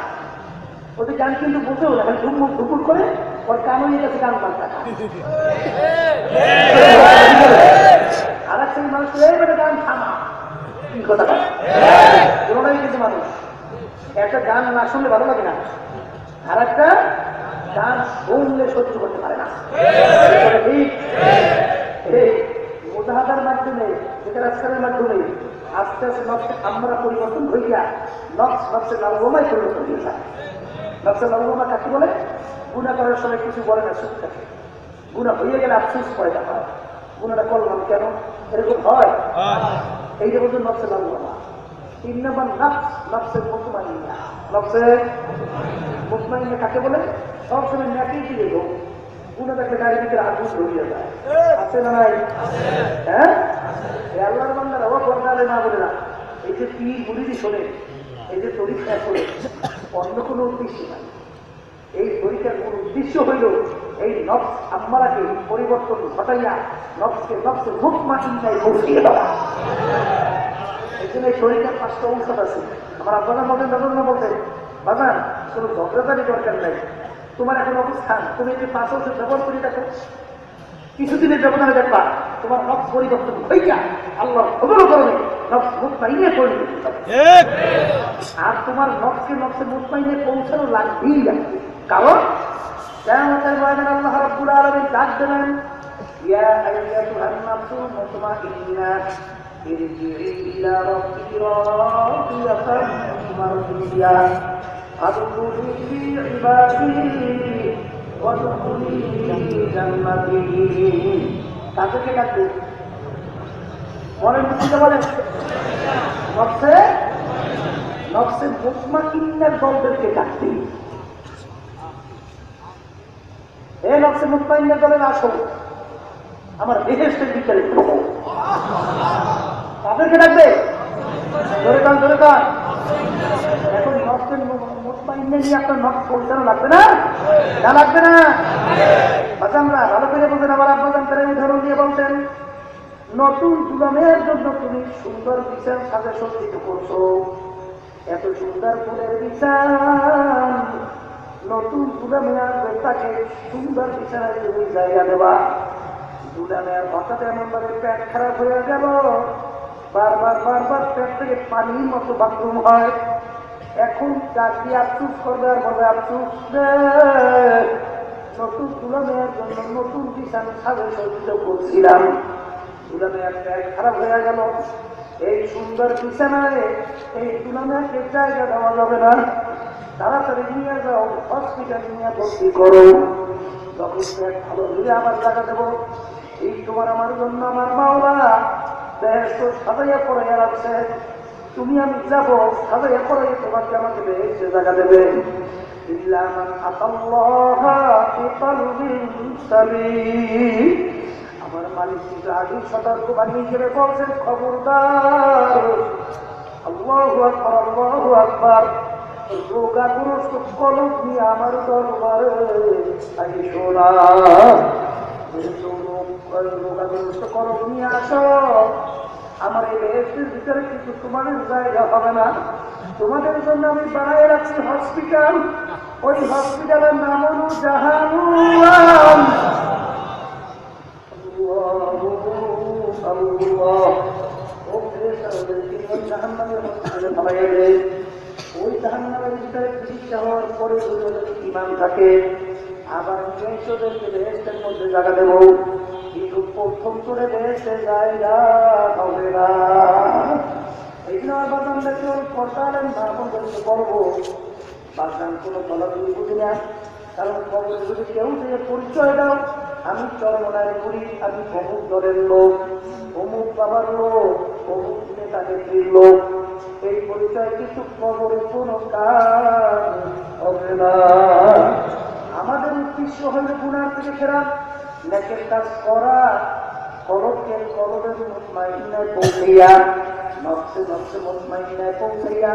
ওদের গান কিন্তু বুঝেও না, খালি ঢুকমুখ ঢুকুর করে ওর কানুনের কাছে গান বাজা। আর এক শ্রেণীর মানুষ এইভাবে গান থামা, কি কথা কোনোটাই কিন্তু মানুষ একটা গান না শুনলে ভালো লাগে না, আর একটা গান শুনলে সহ্য করতে পারে না। এই মুজাহাদার মাধ্যমে, রাজকারের মাধ্যমে আস্তে আস্তে নফসে আমরা পরিবর্তন হইয়া নফসে লাউমায় পরিবর্তন হয়ে যায়। নফসে লাউমা কাকে বলে? গুনাহ করার সময় কিছু বলে না, সুখ থাকে। গুনাহ হয়ে গেলে আফসোস পয়দা হয়, গুনাহটা করলাম কেন, এরকম হয়। এই যে বলছেন নফসে লাউমা। তিন নম্বর নফস, নফসে মুতমাইন্না। নফসে মুতমাইন্না কাকে বলে? সবসময় নেকি দিয়ে হোক, গুনাহ দেখলে গাড়ির ভিতরে আগুন ধরিয়ে যায়, আছে না নাই? হ্যাঁ, আল্লাহর বান্দারা ও বর্ণালে না বলে না, এই যে পীর মুরিদি শোনে, এই যে তরিকা শোনে, অন্য কোনো উদ্দেশ্য নাই। এই তরিকার কোন উদ্দেশ্য হইল এই নফস আম্মারাকে পরিবর্তন ঘটাইয়া নফসকে নফসে মুতমাইন্নায় পৌঁছিয়ে দেওয়া। এই জন্য এই তরিকার 5টা ঔষধ আছে। আমার আপনারা বলতেন, দাদা বলতেন, বাজান কোনো ঝগড়াদারি দরকার নাই, তোমার এখন অবস্থান, তুমি এই 5 ঔষধ ব্যবহার করে দেখো, কিছুদিনের ব্যবধানে দেখবা তোমার নফস পরিবর্তন হইয়া আল্লাহর খবরও করবে, নফস মুতমাইনে পরিণত হবে। আর তোমার নফসকে নফসে মুতমাইনে পৌঁছানো লাগবেই লাগবে, কারণ কিয়ামতের ময়দানে আল্লাহ রাব্বুল আলামিন ডাক দেবেন, ইয়া আইয়াতুহান নাফসুল মুতমাইন্না ইরজিই ইলা রাব্বিকি রাদিয়াতান মারদিয়া ফাদখুলি ফি ইবাদি ওয়াদখুলি জান্নাতি। তাদেরকে ডাকবে, বলেন বুঝতে বলেন, নফসে মুতমাইন্নার দলদেরকে ডাকবে। এ নফসে মুতমাইন্নার দলের আসো, আমার বেহেশতের ভিতরে ঢোকো। তাদেরকে ডাকবে, ধরে কান ধরে কান। এখন নফসের মুতমাইন্না নিয়ে আপনার নফস পৌঁছানো লাগবে না, না লাগবে না? আচ্ছা, আমরা ভালো করে বলতেন, আমার আব্বাজান তারা উদাহরণ দিয়ে বলতেন, নতুন দুলামের জন্য তুমি সুন্দর বিছান সাজে সজ্জিত করছো, এত সুন্দর ফুলের বিছান, নতুন দুলামে আসবে, তাকে সুন্দর বিছানায় তুমি জায়গা দেবা। দুলামের হঠাৎ এমন ভাবে পেট খারাপ হয়ে গেল, বারবার পেট থেকে পানির মতো বাথরুম হয়। এখন ডাক দিয়ে আফসুস করবে আর বলবে, আফসুস নতুন দুলামের জন্য নতুন বিছানা সাজে সজ্জিত করছিলাম, দুলামের পেট খারাপ হয়ে গেল, এই সুন্দর বিছানায় এই দুলামেকে জায়গা দেওয়া যাবে না, তাড়াতাড়ি নিয়ে যাও হসপিটালে নিয়ে ভর্তি করো। তখন পেট ভালো হয়ে আবার জায়গা দেবো। এই তোমার আমার জন্য আমার মাওলা বেহেশত সাজাইয়া পড়াইয়া রাখছে, তুমি আমি যাবো সাজাইয়া পড়াইয়া তোমাকে আমাকে বেহেশতে জায়গা দেবে। ইল্লা মান আতাল্লাহা বিকলবিন সালিম। আমার মালিক কিন্তু আগেই সতর্কবাণী হিসেবে বলছেন, খবরদার, আল্লাহু আকবার, আল্লাহু আকবার, রোগাগ্রস্ত কলব নিয়ে আমার দরবারে আইসো না। রোগাগ্রস্ত কলব নিয়ে আসো, আমার এই বেহেশতের ভিতরে কিন্তু তোমাদের জায়গা হবে না। তোমাদের জন্য আমি বানাই রাখছি হসপিটাল, ওই হসপিটালের নাম হল জাহান্নাম। ওই জাহান্নামের ভিতরে চিকিৎসা হওয়ার পরে ইমান থাকে, আবার বেহেশতদেরকে বেহেশতের মধ্যে জায়গা দেব, কিন্তু প্রথম করে বেহেশতে জায়গা হবে না। এই জন্য আমার বাজানদেরকে ওই পর্দালেন ভাবনদেরকে করবো, বাজান কোনো বলাবলি বুঝি না, কারণ খবরে যদি কেউ থেকে পরিচয় দাও, আমি চরমনায় করি, আমি অমুক দলের লোক, অমুক বাবার লোক, অমুক নেতা নেত্রীর লোক, এই পরিচয় কিন্তু খবরে কোনো কাজ হবে না। আমাদের উদ্দেশ্য হল গুনার থেকে ফেরা, নেকের কাজ করা, কলবের মুতমাইন্নায় পৌঁছাইয়া, নফসে মুতমাইন্নায় পৌঁছাইয়া,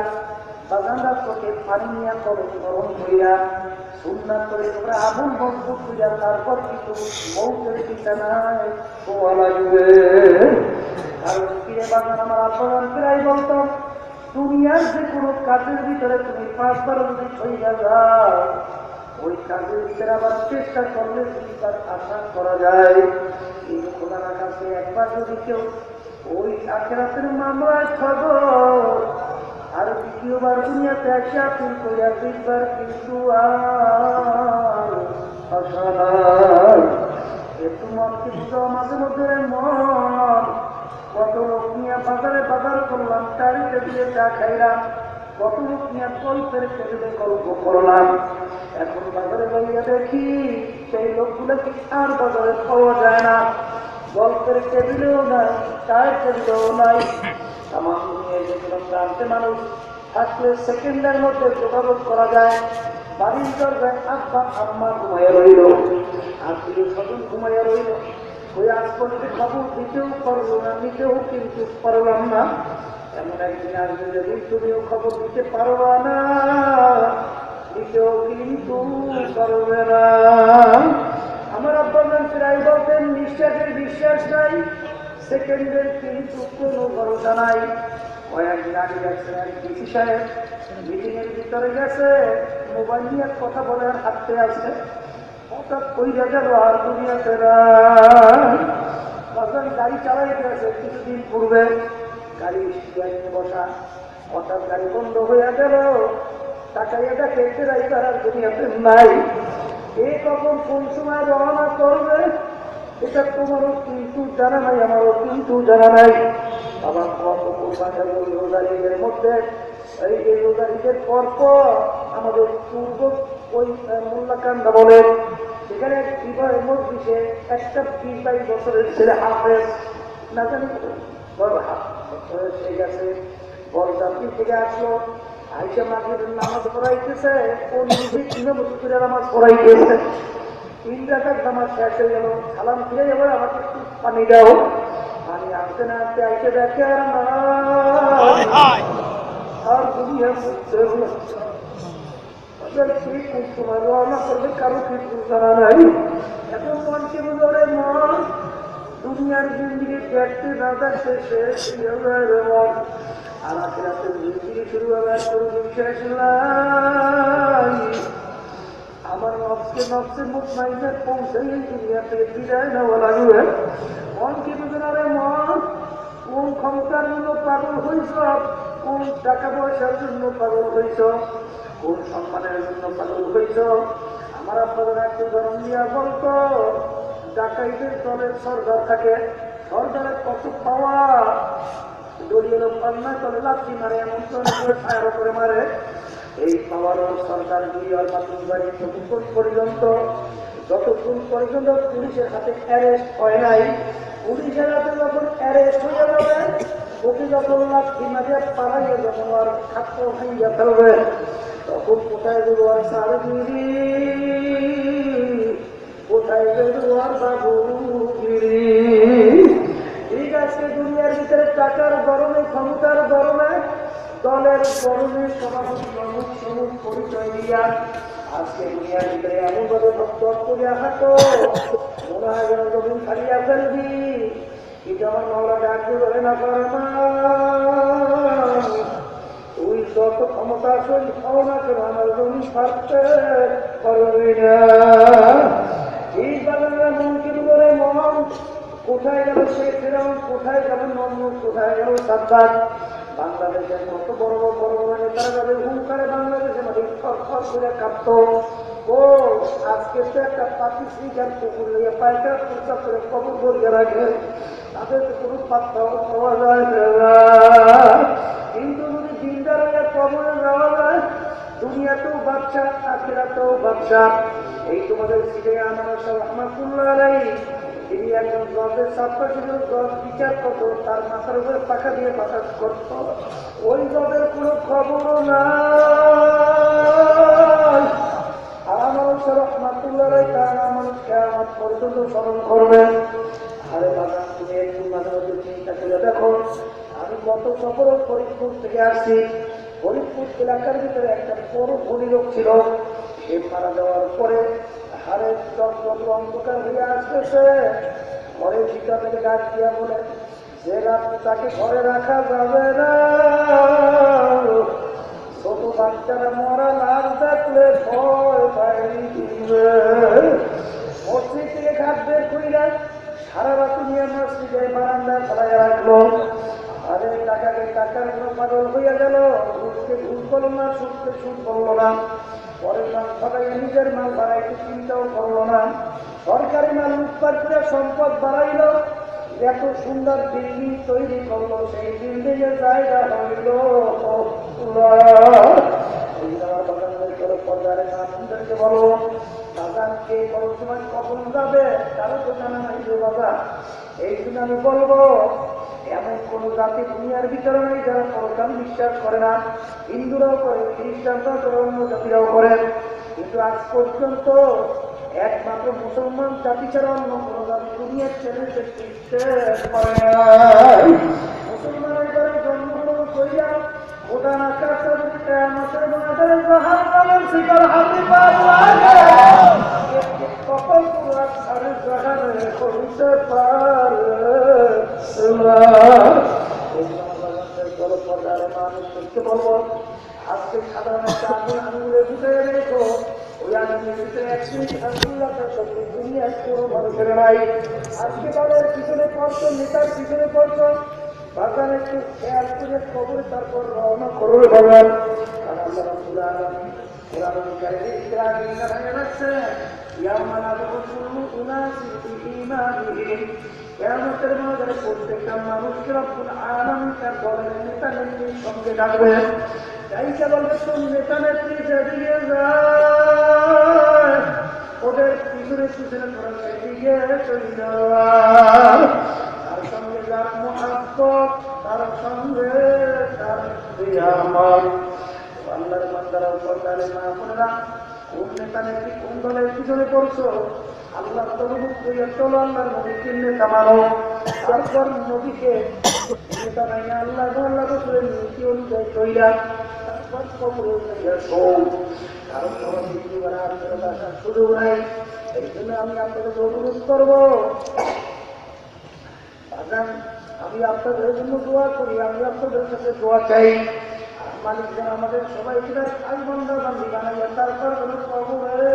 বাগানরা চোখে পানি নিয়ে কলম গরম করিয়া, সুন্নাত করে তোমরা আবুল মজবুত করিয়া, তারপর কিন্তু মৌতের বিছানায় শোয়া লাগবে। কারণ ফিরে বাগান আমার আব্বাজান প্রায় বলতাম, দুনিয়ার যে কোনো কাজের ভিতরে তুমি 5 বার যদি হইয়া যাও, ওই কাজের ভিতরে আবার চেষ্টা করলে যদি তার আশা করা যায়, কিন্তু খোদার কাছে একবার যদি কেউ ওই আখিরাতের মামলায় খবর আর দ্বিতীয়বার দুনিয়াতে এসে আপিল করিয়া 2 বার কিন্তু আর আশা নাই। একটু মনকে বুঝাও মাঝে মধ্যে, মন কত লোক নিয়ে বাজারে বাজার করলাম, চারি টেবিলে চা খাইলাম, কত লোক নিয়ে গল্পের টেবিলে গল্প করলাম, এখন বাজারে গিয়ে দেখি সেই লোকগুলো কি আর বাজারে পাওয়া যায় না, গল্পের টেবিলেও নাই, চায়ের টেবিলেও নাই। আমার নিয়ে যেগুলো প্রান্তে মানুষ থাকলে সেকেন্ডের মধ্যে যোগাযোগ করা যায়, বাড়ির দরজায় আব্বা আম্মা ঘুমাইয়া রইল, আত্মীয় স্বজন ঘুমাইয়া রইল, ওই আজ পর্যন্ত খবর দিতেও পারবো না, নিতেও কিন্তু পারলাম না। এমন একদিন আসবে যেদিন তুমিও খবর দিতে পারবা না, নিতেও কিন্তু পারবে না। আমার আব্বাজান প্রায় বলতেন, নিঃশ্বাসের বিশ্বাস নাই, সেকেন্ডের কিন্তু কোনো ভরসা নাই। কয়েকদিন আগে গেছেন এক ডিসি সাহেব, মিটিং এর ভিতরে গেছে, মোবাইল নিয়ে কথা বলে আর হাঁটতে আছে, হঠাৎ কইরা গেল আর দুনিয়াতে বাজান গাড়ি চালাইতে আছে, কিছুদিন পূর্বে গাড়ি নিয়ে বসা, হঠাৎ গাড়ি বন্ধ হয়ে গেল। তাকাইয়া দেখে ড্রাইভার আর দুনিয়াতে নাই। এ কখন কোন সময় রওনা করবে এটা তোমারও কিন্তু জানা নাই, আমারও কিন্তু জানা নাই। আবার কত কোরবানের ওই রোজারিদের মধ্যে এই রোজারিদের পরপর আমাদের পূর্ব ওই মোল্লাকান্দা বলে সেখানে এক বিবাহ মজলিসে একটা 20-22 বছরের ছেলে হাফেজ না জানি বড় হাফেজ হয়ে গেছে, বরযাত্রী থেকে আসলো, আইসা মাগরিবের নামাজ পড়াইতেছে, ও নিজে 3 বছর ধরে নামাজ পড়াইতেছে। 3 রাকাত নামাজ শেষ হয়ে গেল, সালাম ফিরে যাবে, আমাকে একটু পানি দাও। পানি আনতে না আনতে আইসে দেখে আর দুনিয়া রওনা করবে, কারো কিছু জানা নাই। এখন মনকে বুঝে মন দুনিয়ার জিন্দিগি দেখতে না দেখতে শেষ মন, আর আখিরাতের জিন্দিগি শুরু হবে করবে শেষ নাই। আমার নফসে মুতমাইন্না পৌঁছে দুনিয়াতে বিদায় নেওয়া লাগবে। মন কি বুঝে রে মন, কোন ক্ষমতার জন্য পাগল হইছ, কোন টাকা পয়সার জন্য পাগল হইছ, কোন সম্মানের জন্য পাগল হইছ। আমার আপনাদের একটু ধরন দিয়া বলতো, ডাকাইদের দলের সর্দার থাকে, সর্দারের কত পাওয়া, দলীয় লোক পান্না করে লাঠি মারে, এমন করে ফায়ার করে মারে। এই পাওয়ারও সরকার দুনিয়ার মাধ্যমে বাড়ি যতক্ষণ পর্যন্ত পুলিশের হাতে অ্যারেস্ট হয় নাই, পুলিশের হাতে যখন অ্যারেস্ট হয়ে যাবে, ওকে যখন লাঠি মারিয়া পালাইয়া যখন আর খাদ্য ভাইয়া ফেলবে, তখন কোথায় দেবো আর সারগিরি, কোথায় দেবো আর বাবুগিরি। ঠিক আছে, দুনিয়ার ভিতরে টাকার গরমে, ক্ষমতার গরমে, দলের গরমে সভাপতি সবুজ পরিচয় দিয়া আজকে দুনিয়ার ভিতরে এমন ভাবে ভক্ত করিয়া হাঁটো, মনে হয় যেন জমিন ছাড়িয়া ফেলবি। কিন্তু আমার মাওলা ডাক দিবে না, তুই যত ক্ষমতা শরীর খাও না কেন আমার জমি ছাড়তে পারবি না। এই বাজারে মন কিন্তু করে মন, কোথায় গেল সে ফেরাউন, কোথায় গেল নমরুদ, কোথায় গেল সাদ্দাত। বাংলাদেশের কত বড় বড় নেতারা যাদের হুঙ্কারে বাংলাদেশে মাটি থরথর করে কাঁপত, ও আজকে তো একটা পাকিস্তান পুকুর নিয়ে পায়খানা প্রস্তাব করে কবর ভরিয়ে রাখে, তাদের তো কোনো পাত্তাও পাওয়া যায় না। কিন্তু যদি দিনদার হয়ে কবরে যাওয়া যায়, দুনিয়াতেও বাচ্চা, আখিরাতেও বাচ্চা। এই তোমাদের সিটে আমার সব রহমাতুল্লাহ আলাইহি, তিনি একজন জজের ছাত্র ছিলেন, জজ বিচার করতো, তার মাথার উপরে পাখা দিয়ে বাতাস করত। ওই জজের কোনো খবরও নাই। আর আমার রহমাতুল্লাহ আলাইহি তার আমার কিয়ামত পর্যন্ত স্মরণ করবেন। আরে বাবা, তুমি একটু মাঝে মধ্যে চিন্তা করে দেখো, আমি গত সফর ফরিদপুর থেকে আসছি। ফরিদপুর এলাকার ভিতরে একটা বড় ধনী লোক ছিল, সে মারা যাওয়ার পরে হারের যত অন্ধকার হয়ে আসতেছে, ঘরের ভিতর থেকে ডাক দিয়া বলে যে রাত্রে তাকে ঘরে রাখা যাবে না, ছোট বাচ্চারা মরা লাশ দেখলে ভয় পাই দিবে। মসজিদ থেকে ঘাট বের করিলেন, সারা রাত নিয়ে মসজিদের বারান্দায় ফেলাইয়া রাখলো। আরে টাকাকে টাকার কোনো পাগল হইয়া গেল, ঘুষকে ঘুষ করল না, সুদকে সুদ করলো না, পরের মাল সবাইকে নিজের মাল বাড়াইতে চিন্তাও করলো না, সরকারি মাল লুটপাট করে সম্পদ বাড়াইল, এত সুন্দর বিল্ডিং তৈরি করলো, সেই বিল্ডিং এর জায়গা হইল পর্যায়ে মানুষদেরকে বলো বাগানকে কোনো সময় কখন যাবে তারও তো জানা নাই বাবা। এই জন্য আমি বলবো, এমন কোন জাতি দুনিয়ার ভিতরে নেই যারা পরকাল বিশ্বাস করে না। হিন্দুরাও করে, খ্রিস্টানরাও করে, অন্য জাতিরাও করেন, কিন্তু আজ পর্যন্ত একমাত্র মুসলমান জাতি ছাড়া অন্য কোন জাতি দুনিয়ার ছেড়ে করে নাই। মুসলমানের ঘরে জন্মগ্রহণ করিয়া ওটা আকাশ আমাদের মাদের জাহান্নামের শিকার হাতে কপাল পুরা সাড়ে জাহানে করিতে পারে। মানুষ করতে বলবো, আজকে সাধারণ একটা আঙুলের ভিতরে রেখো, ওই মানুষের নাই। আজকে তাদের পিছনে পড়ছো, নেতার পিছনে পড়ছো, বাগান একটু খেয়াল করে কবরে তারপর রওনা করো ভগবান। আর আল্লাহ রাব্বুল আলামিন কোরআন কারীমে ইসরাঈল নামে রাখছে, ইয়াউমা নাদউ কুল্লু উনাসিন বিইমানিহিম। কিয়ামতের ময়দানে প্রত্যেকটা মানুষকে রব্বুল আলামিন তার দলের নেতা নেত্রীর সঙ্গে ডাকবে। তাইকে বলবে তুমি নেতা নেত্রী যেদিকে যায় ওদের পিছনে পিছনে তোরা সেদিকে চলে যাওয়া। তার সঙ্গে যার মুহাব্বত, তার সঙ্গে তার কিয়ামত। আল্লাহর বান্দারা পর্দারে মা বোনেরা, কোন নেতা নেত্রী কোন দলের পিছনে পড়ছো? আল্লাহ তলবুক করিয়া চলো, আল্লাহর নবীকে নেতা মানো। তারপর নবীকে নেতা মাইনা আল্লাহ আল্লাহ রসুলের নীতি অনুযায়ী চইলা তারপর কবরে চইলা শোন। কারণ তোমার দ্বিতীয় বেলা আপনার আসার সুযোগ নাই। এই জন্য আমি আপনাদেরকে অনুরোধ করবো, আমি আপনাদের জন্য দোয়া করি, আমি আপনাদের কাছে দোয়া চাই। মালিক যেন আমাদের সবাই আই বন্ধা বান্ধি বানাইয়া তারপর কবরে